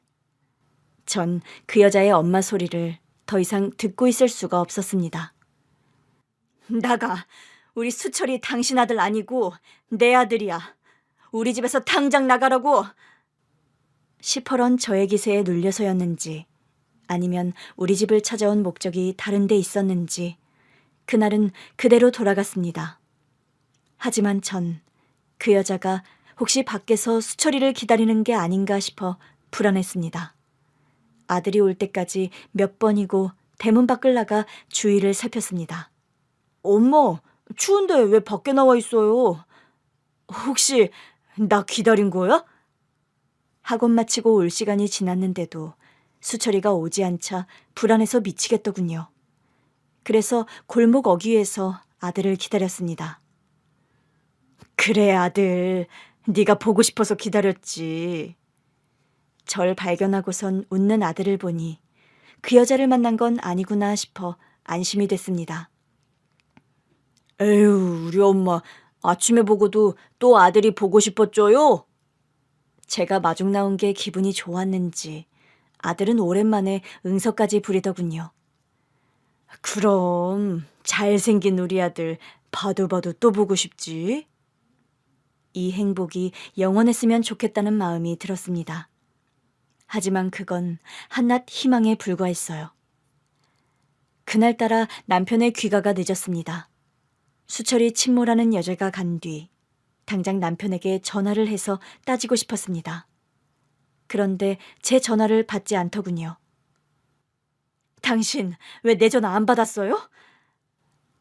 전 그 여자의 엄마 소리를 더 이상 듣고 있을 수가 없었습니다. 나가. 우리 수철이 당신 아들 아니고 내 아들이야. 우리 집에서 당장 나가라고. 시퍼런 저의 기세에 눌려서였는지 아니면 우리 집을 찾아온 목적이 다른 데 있었는지 그날은 그대로 돌아갔습니다. 하지만 전 그 여자가 혹시 밖에서 수철이를 기다리는 게 아닌가 싶어 불안했습니다. 아들이 올 때까지 몇 번이고 대문 밖을 나가 주위를 살폈습니다. 엄마, 추운데 왜 밖에 나와 있어요? 혹시 나 기다린 거야? 학원 마치고 올 시간이 지났는데도 수철이가 오지 않자 불안해서 미치겠더군요. 그래서 골목 어귀에서 아들을 기다렸습니다. 그래 아들, 네가 보고 싶어서 기다렸지. 절 발견하고선 웃는 아들을 보니 그 여자를 만난 건 아니구나 싶어 안심이 됐습니다. 에휴, 우리 엄마 아침에 보고도 또 아들이 보고 싶었죠요? 제가 마중 나온 게 기분이 좋았는지 아들은 오랜만에 응석까지 부리더군요. 그럼 잘생긴 우리 아들 봐도 또 보고 싶지? 이 행복이 영원했으면 좋겠다는 마음이 들었습니다. 하지만 그건 한낱 희망에 불과했어요. 그날따라 남편의 귀가가 늦었습니다. 수철이 침몰하는 여자가 간 뒤 당장 남편에게 전화를 해서 따지고 싶었습니다. 그런데 제 전화를 받지 않더군요. 당신 왜 내 전화 안 받았어요?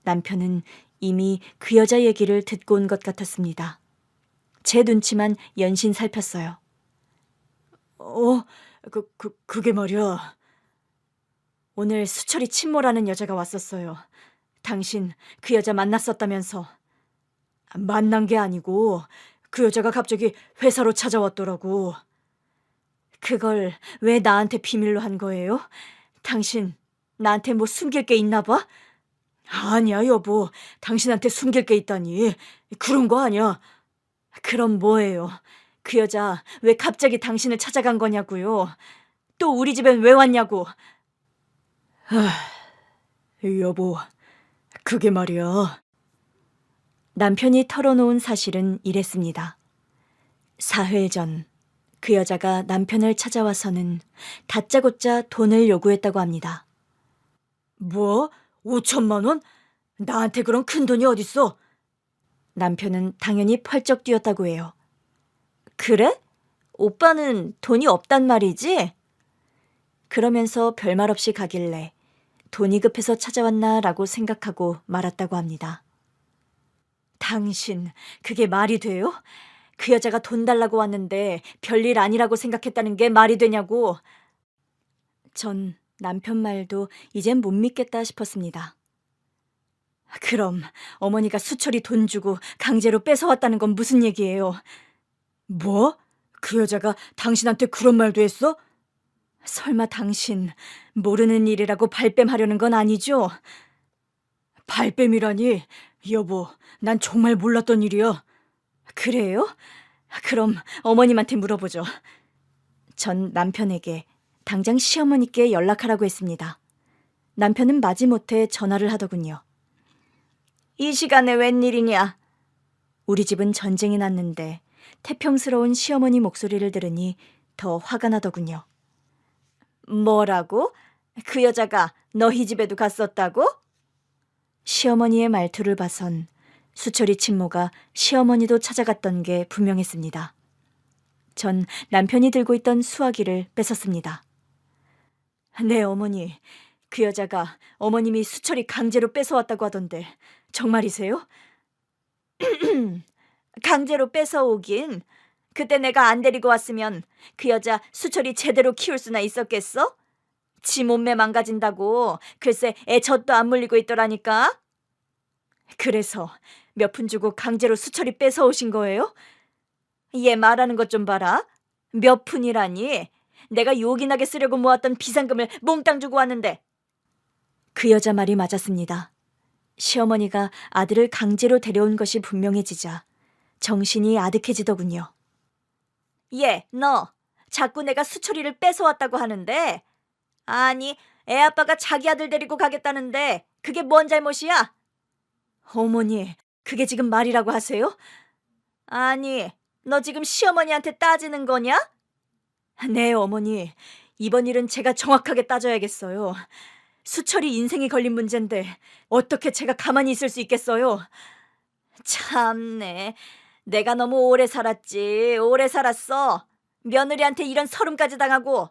남편은 이미 그 여자 얘기를 듣고 온 것 같았습니다. 제 눈치만 연신 살폈어요. 그게 말이야. 오늘 수철이 침몰하는 여자가 왔었어요. 당신 그 여자 만났었다면서. 만난 게 아니고 그 여자가 갑자기 회사로 찾아왔더라고. 그걸 왜 나한테 비밀로 한 거예요? 당신 나한테 뭐 숨길 게 있나 봐? 아니야 여보, 당신한테 숨길 게 있다니. 그런 거 아니야. 그럼 뭐예요? 그 여자 왜 갑자기 당신을 찾아간 거냐고요? 또 우리 집엔 왜 왔냐고. 여보, 그게 말이야. 남편이 털어놓은 사실은 이랬습니다. 사흘 전 그 여자가 남편을 찾아와서는 다짜고짜 돈을 요구했다고 합니다. 뭐? 5천만 원? 나한테 그런 큰 돈이 어딨어? 남편은 당연히 펄쩍 뛰었다고 해요. 그래? 오빠는 돈이 없단 말이지? 그러면서 별말 없이 가길래 돈이 급해서 찾아왔나 라고 생각하고 말았다고 합니다. 당신, 그게 말이 돼요? 그 여자가 돈 달라고 왔는데 별일 아니라고 생각했다는 게 말이 되냐고. 전 남편 말도 이젠 못 믿겠다 싶었습니다. 그럼 어머니가 수철이 돈 주고 강제로 뺏어왔다는 건 무슨 얘기예요? 뭐? 그 여자가 당신한테 그런 말도 했어? 설마 당신 모르는 일이라고 발뺌하려는 건 아니죠? 발뺌이라니? 여보, 난 정말 몰랐던 일이야. 그래요? 그럼 어머님한테 물어보죠. 전 남편에게 당장 시어머니께 연락하라고 했습니다. 남편은 마지못해 전화를 하더군요. 이 시간에 웬일이냐? 우리 집은 전쟁이 났는데 태평스러운 시어머니 목소리를 들으니 더 화가 나더군요. 뭐라고? 그 여자가 너희 집에도 갔었다고? 시어머니의 말투를 봐선 수철이 친모가 시어머니도 찾아갔던 게 분명했습니다. 전 남편이 들고 있던 수화기를 뺏었습니다. 네, 어머니. 그 여자가 어머님이 수철이 강제로 뺏어왔다고 하던데 정말이세요? 강제로 뺏어오긴. 그때 내가 안 데리고 왔으면 그 여자 수철이 제대로 키울 수나 있었겠어? 지 몸매 망가진다고 글쎄 애 젖도 안 물리고 있더라니까. 그래서 몇 푼 주고 강제로 수철이 뺏어오신 거예요? 얘 말하는 것 좀 봐라. 몇 푼이라니? 내가 요긴하게 쓰려고 모았던 비상금을 몽땅 주고 왔는데. 그 여자 말이 맞았습니다. 시어머니가 아들을 강제로 데려온 것이 분명해지자 정신이 아득해지더군요. 얘, 너 자꾸 내가 수철이를 뺏어왔다고 하는데, 아니, 애 아빠가 자기 아들 데리고 가겠다는데 그게 뭔 잘못이야? 어머니, 그게 지금 말이라고 하세요? 아니, 너 지금 시어머니한테 따지는 거냐? 네, 어머니. 이번 일은 제가 정확하게 따져야겠어요. 수철이 인생이 걸린 문제인데 어떻게 제가 가만히 있을 수 있겠어요? 참네. 내가 너무 오래 살았지. 오래 살았어. 며느리한테 이런 서름까지 당하고.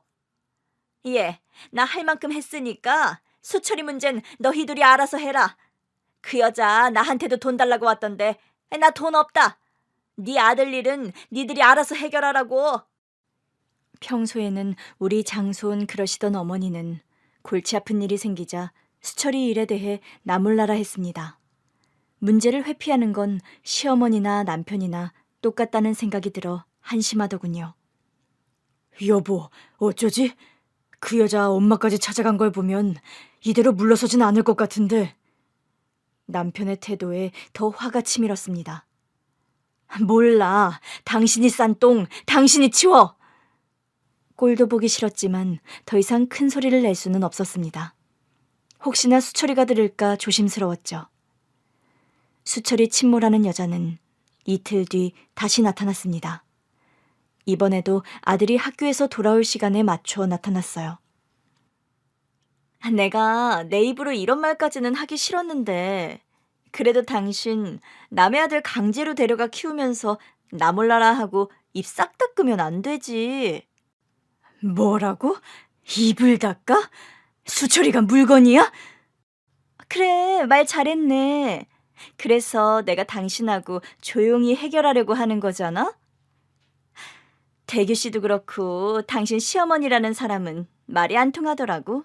예, 나 할 만큼 했으니까 수철이 문제는 너희들이 알아서 해라. 그 여자 나한테도 돈 달라고 왔던데 나 돈 없다. 네 아들 일은 니들이 알아서 해결하라고. 평소에는 우리 장손 그러시던 어머니는 골치 아픈 일이 생기자 수철이 일에 대해 나몰라라 했습니다. 문제를 회피하는 건 시어머니나 남편이나 똑같다는 생각이 들어 한심하더군요. 여보, 어쩌지? 그 여자 엄마까지 찾아간 걸 보면 이대로 물러서진 않을 것 같은데. 남편의 태도에 더 화가 치밀었습니다. 몰라. 당신이 싼 똥, 당신이 치워! 꼴도 보기 싫었지만 더 이상 큰 소리를 낼 수는 없었습니다. 혹시나 수철이가 들을까 조심스러웠죠. 수철이 친모라는 여자는 이틀 뒤 다시 나타났습니다. 이번에도 아들이 학교에서 돌아올 시간에 맞춰 나타났어요. 내가 내 입으로 이런 말까지는 하기 싫었는데 그래도 당신 남의 아들 강제로 데려가 키우면서 나 몰라라 하고 입 싹 닦으면 안 되지. 뭐라고? 입을 닦아? 수철이가 물건이야? 그래, 말 잘했네. 그래서 내가 당신하고 조용히 해결하려고 하는 거잖아? 대규 씨도 그렇고 당신 시어머니라는 사람은 말이 안 통하더라고.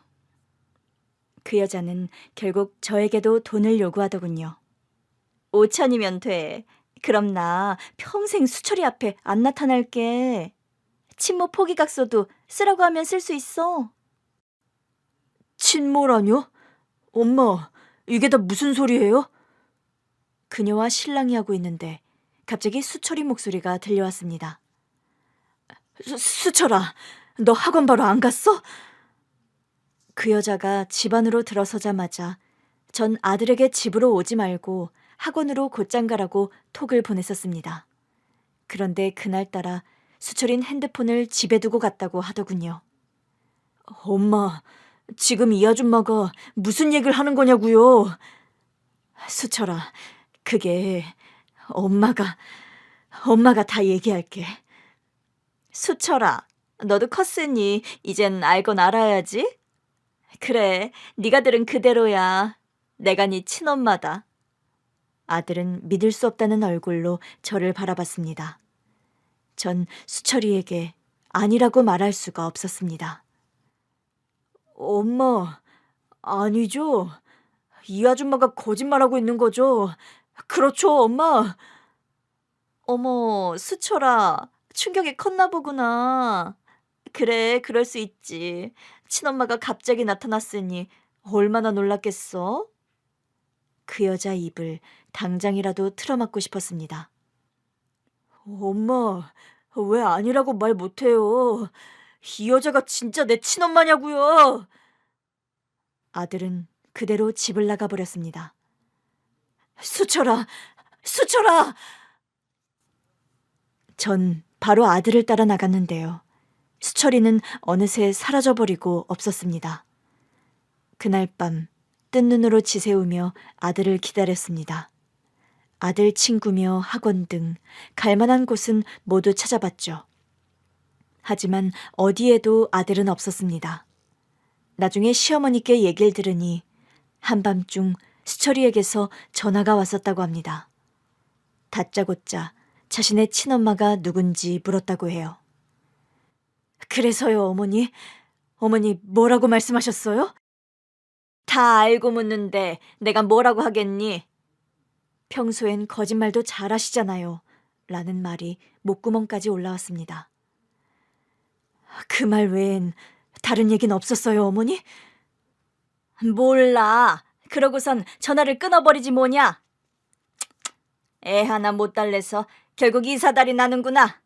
그 여자는 결국 저에게도 돈을 요구하더군요. 5천이면 돼. 그럼 나 평생 수철이 앞에 안 나타날게. 친모 포기각서도 쓰라고 하면 쓸 수 있어. 친모라뇨? 엄마, 이게 다 무슨 소리예요? 그녀와 신랑이 하고 있는데 갑자기 수철이 목소리가 들려왔습니다. 수철아, 너 학원 바로 안 갔어? 그 여자가 집 안으로 들어서자마자 전 아들에게 집으로 오지 말고 학원으로 곧장 가라고 톡을 보냈었습니다. 그런데 그날따라 수철이는 핸드폰을 집에 두고 갔다고 하더군요. 엄마, 지금 이 아줌마가 무슨 얘기를 하는 거냐고요? 수철아, 그게 엄마가 다 얘기할게. 수철아, 너도 컸으니 이젠 알건 알아야지. 그래, 네가 들은 그대로야. 내가 네 친엄마다. 아들은 믿을 수 없다는 얼굴로 저를 바라봤습니다. 전 수철이에게 아니라고 말할 수가 없었습니다. 엄마, 아니죠. 이 아줌마가 거짓말하고 있는 거죠. 그렇죠, 엄마. 어머, 수철아, 충격이 컸나 보구나. 그래, 그럴 수 있지. 친엄마가 갑자기 나타났으니 얼마나 놀랐겠어? 그 여자 입을 당장이라도 틀어막고 싶었습니다. 엄마, 왜 아니라고 말 못해요? 이 여자가 진짜 내 친엄마냐고요. 아들은 그대로 집을 나가버렸습니다. 수철아, 수철아! 전 바로 아들을 따라 나갔는데요. 수철이는 어느새 사라져버리고 없었습니다. 그날 밤 뜬 눈으로 지새우며 아들을 기다렸습니다. 아들 친구며 학원 등 갈만한 곳은 모두 찾아봤죠. 하지만 어디에도 아들은 없었습니다. 나중에 시어머니께 얘기를 들으니 한밤중 수철이에게서 전화가 왔었다고 합니다. 다짜고짜 자신의 친엄마가 누군지 물었다고 해요. 그래서요, 어머니? 어머니 뭐라고 말씀하셨어요? 다 알고 묻는데 내가 뭐라고 하겠니? 평소엔 거짓말도 잘하시잖아요. 라는 말이 목구멍까지 올라왔습니다. 그 말 외엔 다른 얘긴 없었어요, 어머니? 몰라. 그러고선 전화를 끊어버리지 뭐냐. 애 하나 못 달래서 결국 이 사달이 나는구나.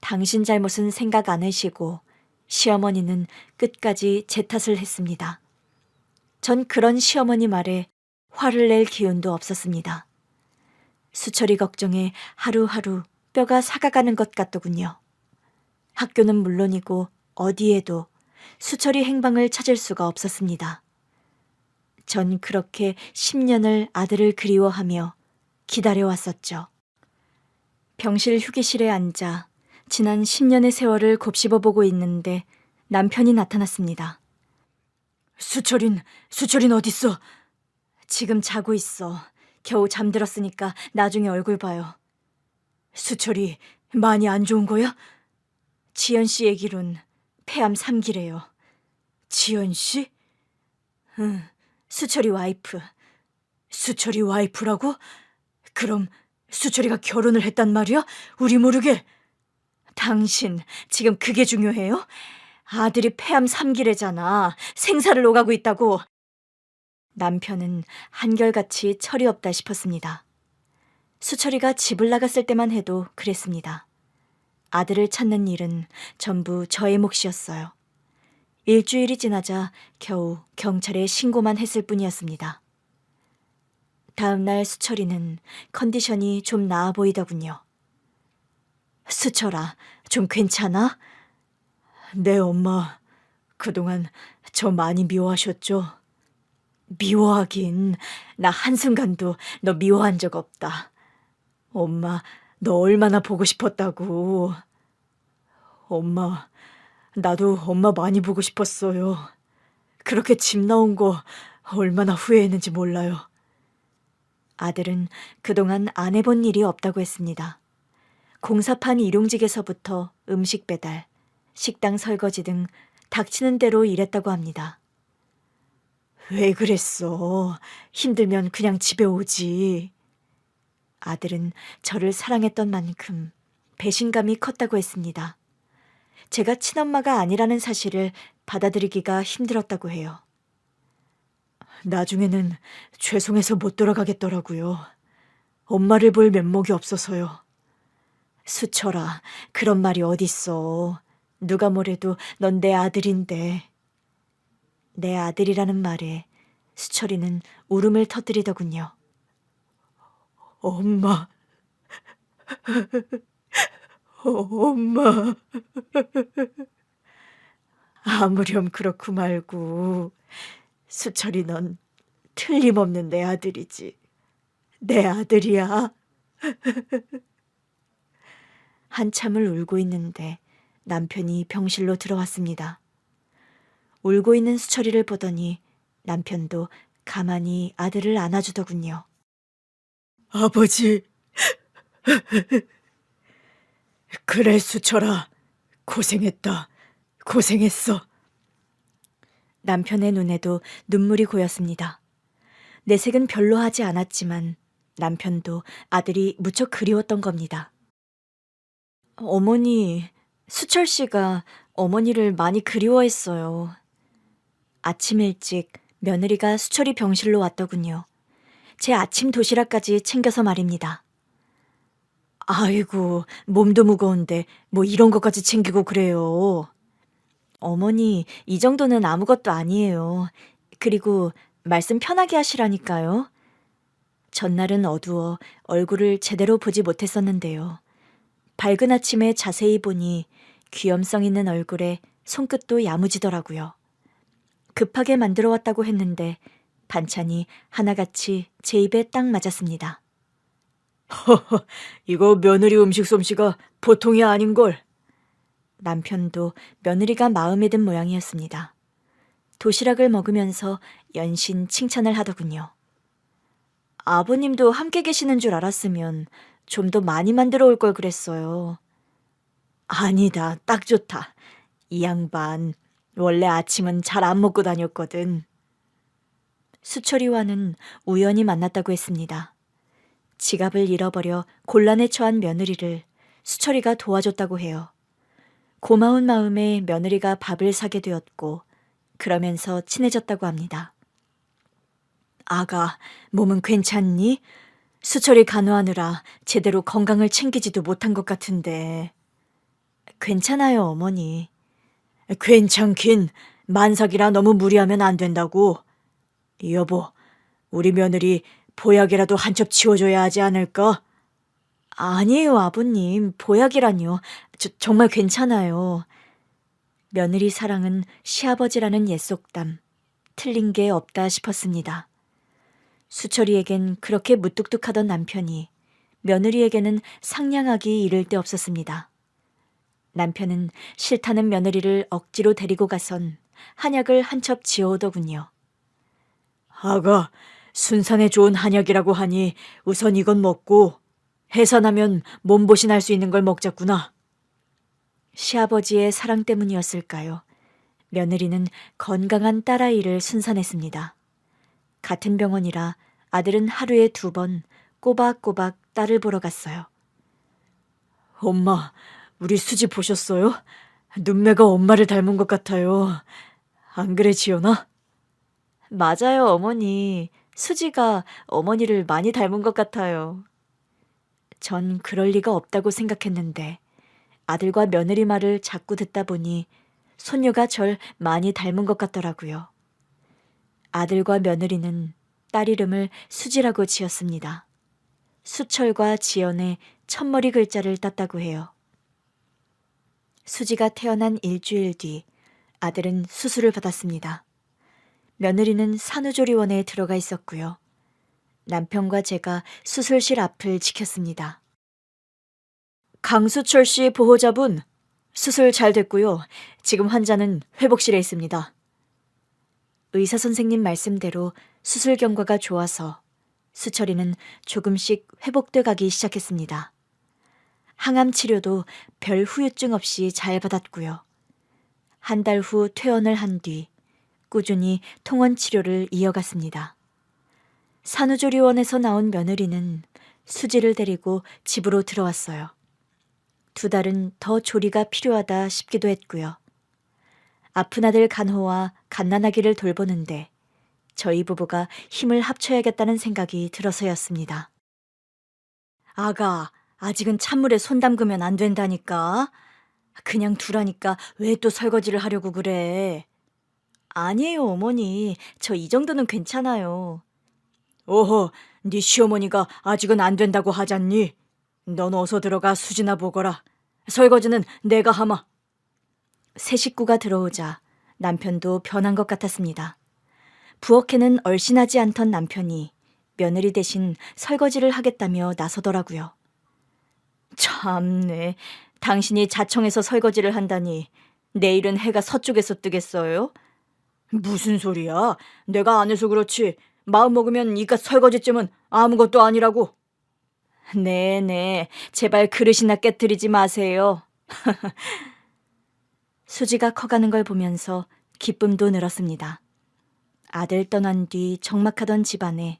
당신 잘못은 생각 안 하시고 시어머니는 끝까지 제 탓을 했습니다. 전 그런 시어머니 말에 화를 낼 기운도 없었습니다. 수철이 걱정에 하루하루 뼈가 사가가는 것 같더군요. 학교는 물론이고 어디에도 수철이 행방을 찾을 수가 없었습니다. 전 그렇게 10년을 아들을 그리워하며 기다려왔었죠. 병실 휴게실에 앉아 지난 10년의 세월을 곱씹어보고 있는데 남편이 나타났습니다. 수철인 어딨어? 지금 자고 있어. 겨우 잠들었으니까 나중에 얼굴 봐요. 수철이 많이 안 좋은 거야? 지연 씨 얘기론 폐암 3기래요. 지연 씨? 응, 수철이 와이프. 수철이 와이프라고? 그럼 수철이가 결혼을 했단 말이야? 우리 모르게. 당신 지금 그게 중요해요? 아들이 폐암 3기래잖아. 생사를 오가고 있다고. 남편은 한결같이 철이 없다 싶었습니다. 수철이가 집을 나갔을 때만 해도 그랬습니다. 아들을 찾는 일은 전부 저의 몫이었어요. 일주일이 지나자 겨우 경찰에 신고만 했을 뿐이었습니다. 다음 날 수철이는 컨디션이 좀 나아 보이더군요. 수철아, 좀 괜찮아? 네, 엄마. 그동안 저 많이 미워하셨죠? 미워하긴. 나 한순간도 너 미워한 적 없다. 엄마, 너 얼마나 보고 싶었다고. 엄마, 나도 엄마 많이 보고 싶었어요. 그렇게 집 나온 거 얼마나 후회했는지 몰라요. 아들은 그동안 안 해본 일이 없다고 했습니다. 공사판 일용직에서부터 음식 배달, 식당 설거지 등 닥치는 대로 일했다고 합니다. 왜 그랬어? 힘들면 그냥 집에 오지. 아들은 저를 사랑했던 만큼 배신감이 컸다고 했습니다. 제가 친엄마가 아니라는 사실을 받아들이기가 힘들었다고 해요. 나중에는 죄송해서 못 돌아가겠더라고요. 엄마를 볼 면목이 없어서요. 수철아, 그런 말이 어딨어. 누가 뭐래도 넌 내 아들인데. 내 아들이라는 말에 수철이는 울음을 터뜨리더군요. 엄마, 엄마. 아무렴 그렇고 말고 수철이 넌 틀림없는 내 아들이지. 내 아들이야. 한참을 울고 있는데 남편이 병실로 들어왔습니다. 울고 있는 수철이를 보더니 남편도 가만히 아들을 안아주더군요. 아버지. 그래, 수철아. 고생했다. 고생했어. 남편의 눈에도 눈물이 고였습니다. 내색은 별로 하지 않았지만 남편도 아들이 무척 그리웠던 겁니다. 어머니, 수철 씨가 어머니를 많이 그리워했어요. 아침 일찍 며느리가 수철이 병실로 왔더군요. 제 아침 도시락까지 챙겨서 말입니다. 아이고, 몸도 무거운데 뭐 이런 것까지 챙기고 그래요. 어머니, 이 정도는 아무것도 아니에요. 그리고 말씀 편하게 하시라니까요. 전날은 어두워 얼굴을 제대로 보지 못했었는데요. 밝은 아침에 자세히 보니 귀염성 있는 얼굴에 손끝도 야무지더라고요. 급하게 만들어 왔다고 했는데 반찬이 하나같이 제 입에 딱 맞았습니다. 이거 며느리 음식 솜씨가 보통이 아닌걸. 남편도 며느리가 마음에 든 모양이었습니다. 도시락을 먹으면서 연신 칭찬을 하더군요. 아버님도 함께 계시는 줄 알았으면 좀 더 많이 만들어 올 걸 그랬어요. 아니다, 딱 좋다. 이 양반, 원래 아침은 잘 안 먹고 다녔거든. 수철이와는 우연히 만났다고 했습니다. 지갑을 잃어버려 곤란에 처한 며느리를 수철이가 도와줬다고 해요. 고마운 마음에 며느리가 밥을 사게 되었고 그러면서 친해졌다고 합니다. 아가, 몸은 괜찮니? 수철이 간호하느라 제대로 건강을 챙기지도 못한 것 같은데. 괜찮아요, 어머니. 괜찮긴. 만삭이라 너무 무리하면 안 된다고. 여보, 우리 며느리 보약이라도 한 첩 치워줘야 하지 않을까? 아니에요, 아버님. 보약이라뇨. 정말 괜찮아요. 며느리 사랑은 시아버지라는 옛속담. 틀린 게 없다 싶었습니다. 수철이에겐 그렇게 무뚝뚝하던 남편이 며느리에게는 상냥하기 이를 데 없었습니다. 남편은 싫다는 며느리를 억지로 데리고 가선 한약을 한 첩 지어오더군요. 아가, 순산에 좋은 한약이라고 하니 우선 이건 먹고 해산하면 몸보신할 수 있는 걸 먹자꾸나. 시아버지의 사랑 때문이었을까요? 며느리는 건강한 딸아이를 순산했습니다. 같은 병원이라 아들은 하루에 2번 꼬박꼬박 딸을 보러 갔어요. 엄마, 우리 수지 보셨어요? 눈매가 엄마를 닮은 것 같아요. 안 그래, 지연아? 맞아요, 어머니. 수지가 어머니를 많이 닮은 것 같아요. 전 그럴 리가 없다고 생각했는데 아들과 며느리 말을 자꾸 듣다 보니 손녀가 절 많이 닮은 것 같더라고요. 아들과 며느리는 딸 이름을 수지라고 지었습니다. 수철과 지연의 첫머리 글자를 땄다고 해요. 수지가 태어난 일주일 뒤 아들은 수술을 받았습니다. 며느리는 산후조리원에 들어가 있었고요. 남편과 제가 수술실 앞을 지켰습니다. 강수철 씨 보호자분, 수술 잘 됐고요. 지금 환자는 회복실에 있습니다. 의사 선생님 말씀대로 수술 경과가 좋아서 수철이는 조금씩 회복돼 가기 시작했습니다. 항암 치료도 별 후유증 없이 잘 받았고요. 한 달 후 퇴원을 한 뒤 꾸준히 통원 치료를 이어갔습니다. 산후조리원에서 나온 며느리는 수지를 데리고 집으로 들어왔어요. 2달은 더 조리가 필요하다 싶기도 했고요. 아픈 아들 간호와 갓난아기를 돌보는데 저희 부부가 힘을 합쳐야겠다는 생각이 들어서였습니다. 아가, 아직은 찬물에 손 담그면 안 된다니까. 그냥 두라니까 왜 또 설거지를 하려고 그래. 아니에요, 어머니. 저 이 정도는 괜찮아요. 오호, 네 시어머니가 아직은 안 된다고 하잖니. 넌 어서 들어가 수지나 보거라. 설거지는 내가 하마. 새 식구가 들어오자 남편도 변한 것 같았습니다. 부엌에는 얼씬하지 않던 남편이 며느리 대신 설거지를 하겠다며 나서더라고요. 참네, 당신이 자청해서 설거지를 한다니 내일은 해가 서쪽에서 뜨겠어요? 무슨 소리야? 내가 안 해서 그렇지. 마음 먹으면 이깟 설거지쯤은 아무것도 아니라고. 네네, 제발 그릇이나 깨뜨리지 마세요. 수지가 커가는 걸 보면서 기쁨도 늘었습니다. 아들 떠난 뒤 적막하던 집안에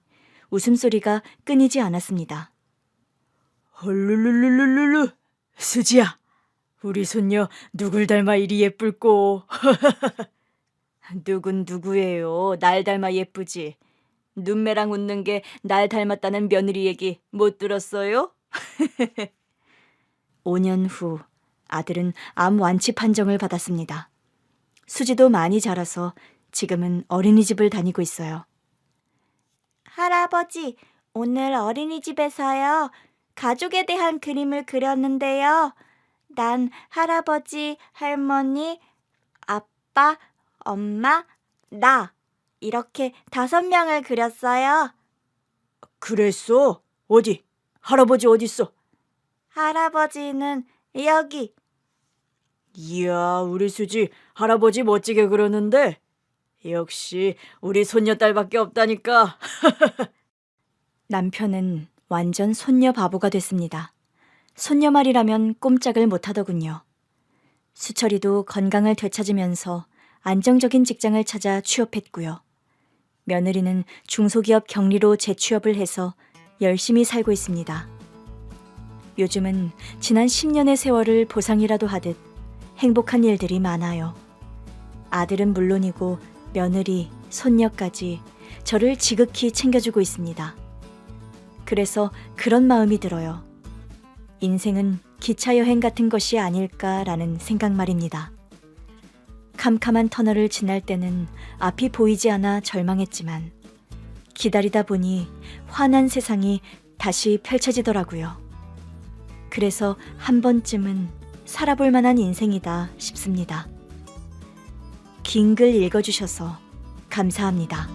웃음소리가 끊이지 않았습니다. 헐룰룰룰룰루, 수지야, 우리 손녀 누굴 닮아 이리 예쁠꼬. 누군 누구예요? 날 닮아 예쁘지. 눈매랑 웃는 게 날 닮았다는 며느리 얘기 못 들었어요? 5년 후 아들은 암 완치 판정을 받았습니다. 수지도 많이 자라서 지금은 어린이집을 다니고 있어요. 할아버지, 오늘 어린이집에서요. 가족에 대한 그림을 그렸는데요. 난 할아버지, 할머니, 아빠, 엄마, 나 이렇게 5명을 그렸어요. 그랬어? 어디? 할아버지 어딨어? 할아버지는 여기. 이야, 우리 수지 할아버지 멋지게 그러는데. 역시 우리 손녀딸밖에 없다니까. 남편은 완전 손녀 바보가 됐습니다. 손녀 말이라면 꼼짝을 못하더군요. 수철이도 건강을 되찾으면서 안정적인 직장을 찾아 취업했고요. 며느리는 중소기업 경리로 재취업을 해서 열심히 살고 있습니다. 요즘은 지난 10년의 세월을 보상이라도 하듯 행복한 일들이 많아요. 아들은 물론이고 며느리, 손녀까지 저를 지극히 챙겨주고 있습니다. 그래서 그런 마음이 들어요. 인생은 기차 여행 같은 것이 아닐까라는 생각 말입니다. 캄캄한 터널을 지날 때는 앞이 보이지 않아 절망했지만 기다리다 보니 환한 세상이 다시 펼쳐지더라고요. 그래서 한 번쯤은 살아볼 만한 인생이다 싶습니다. 긴 글 읽어주셔서 감사합니다.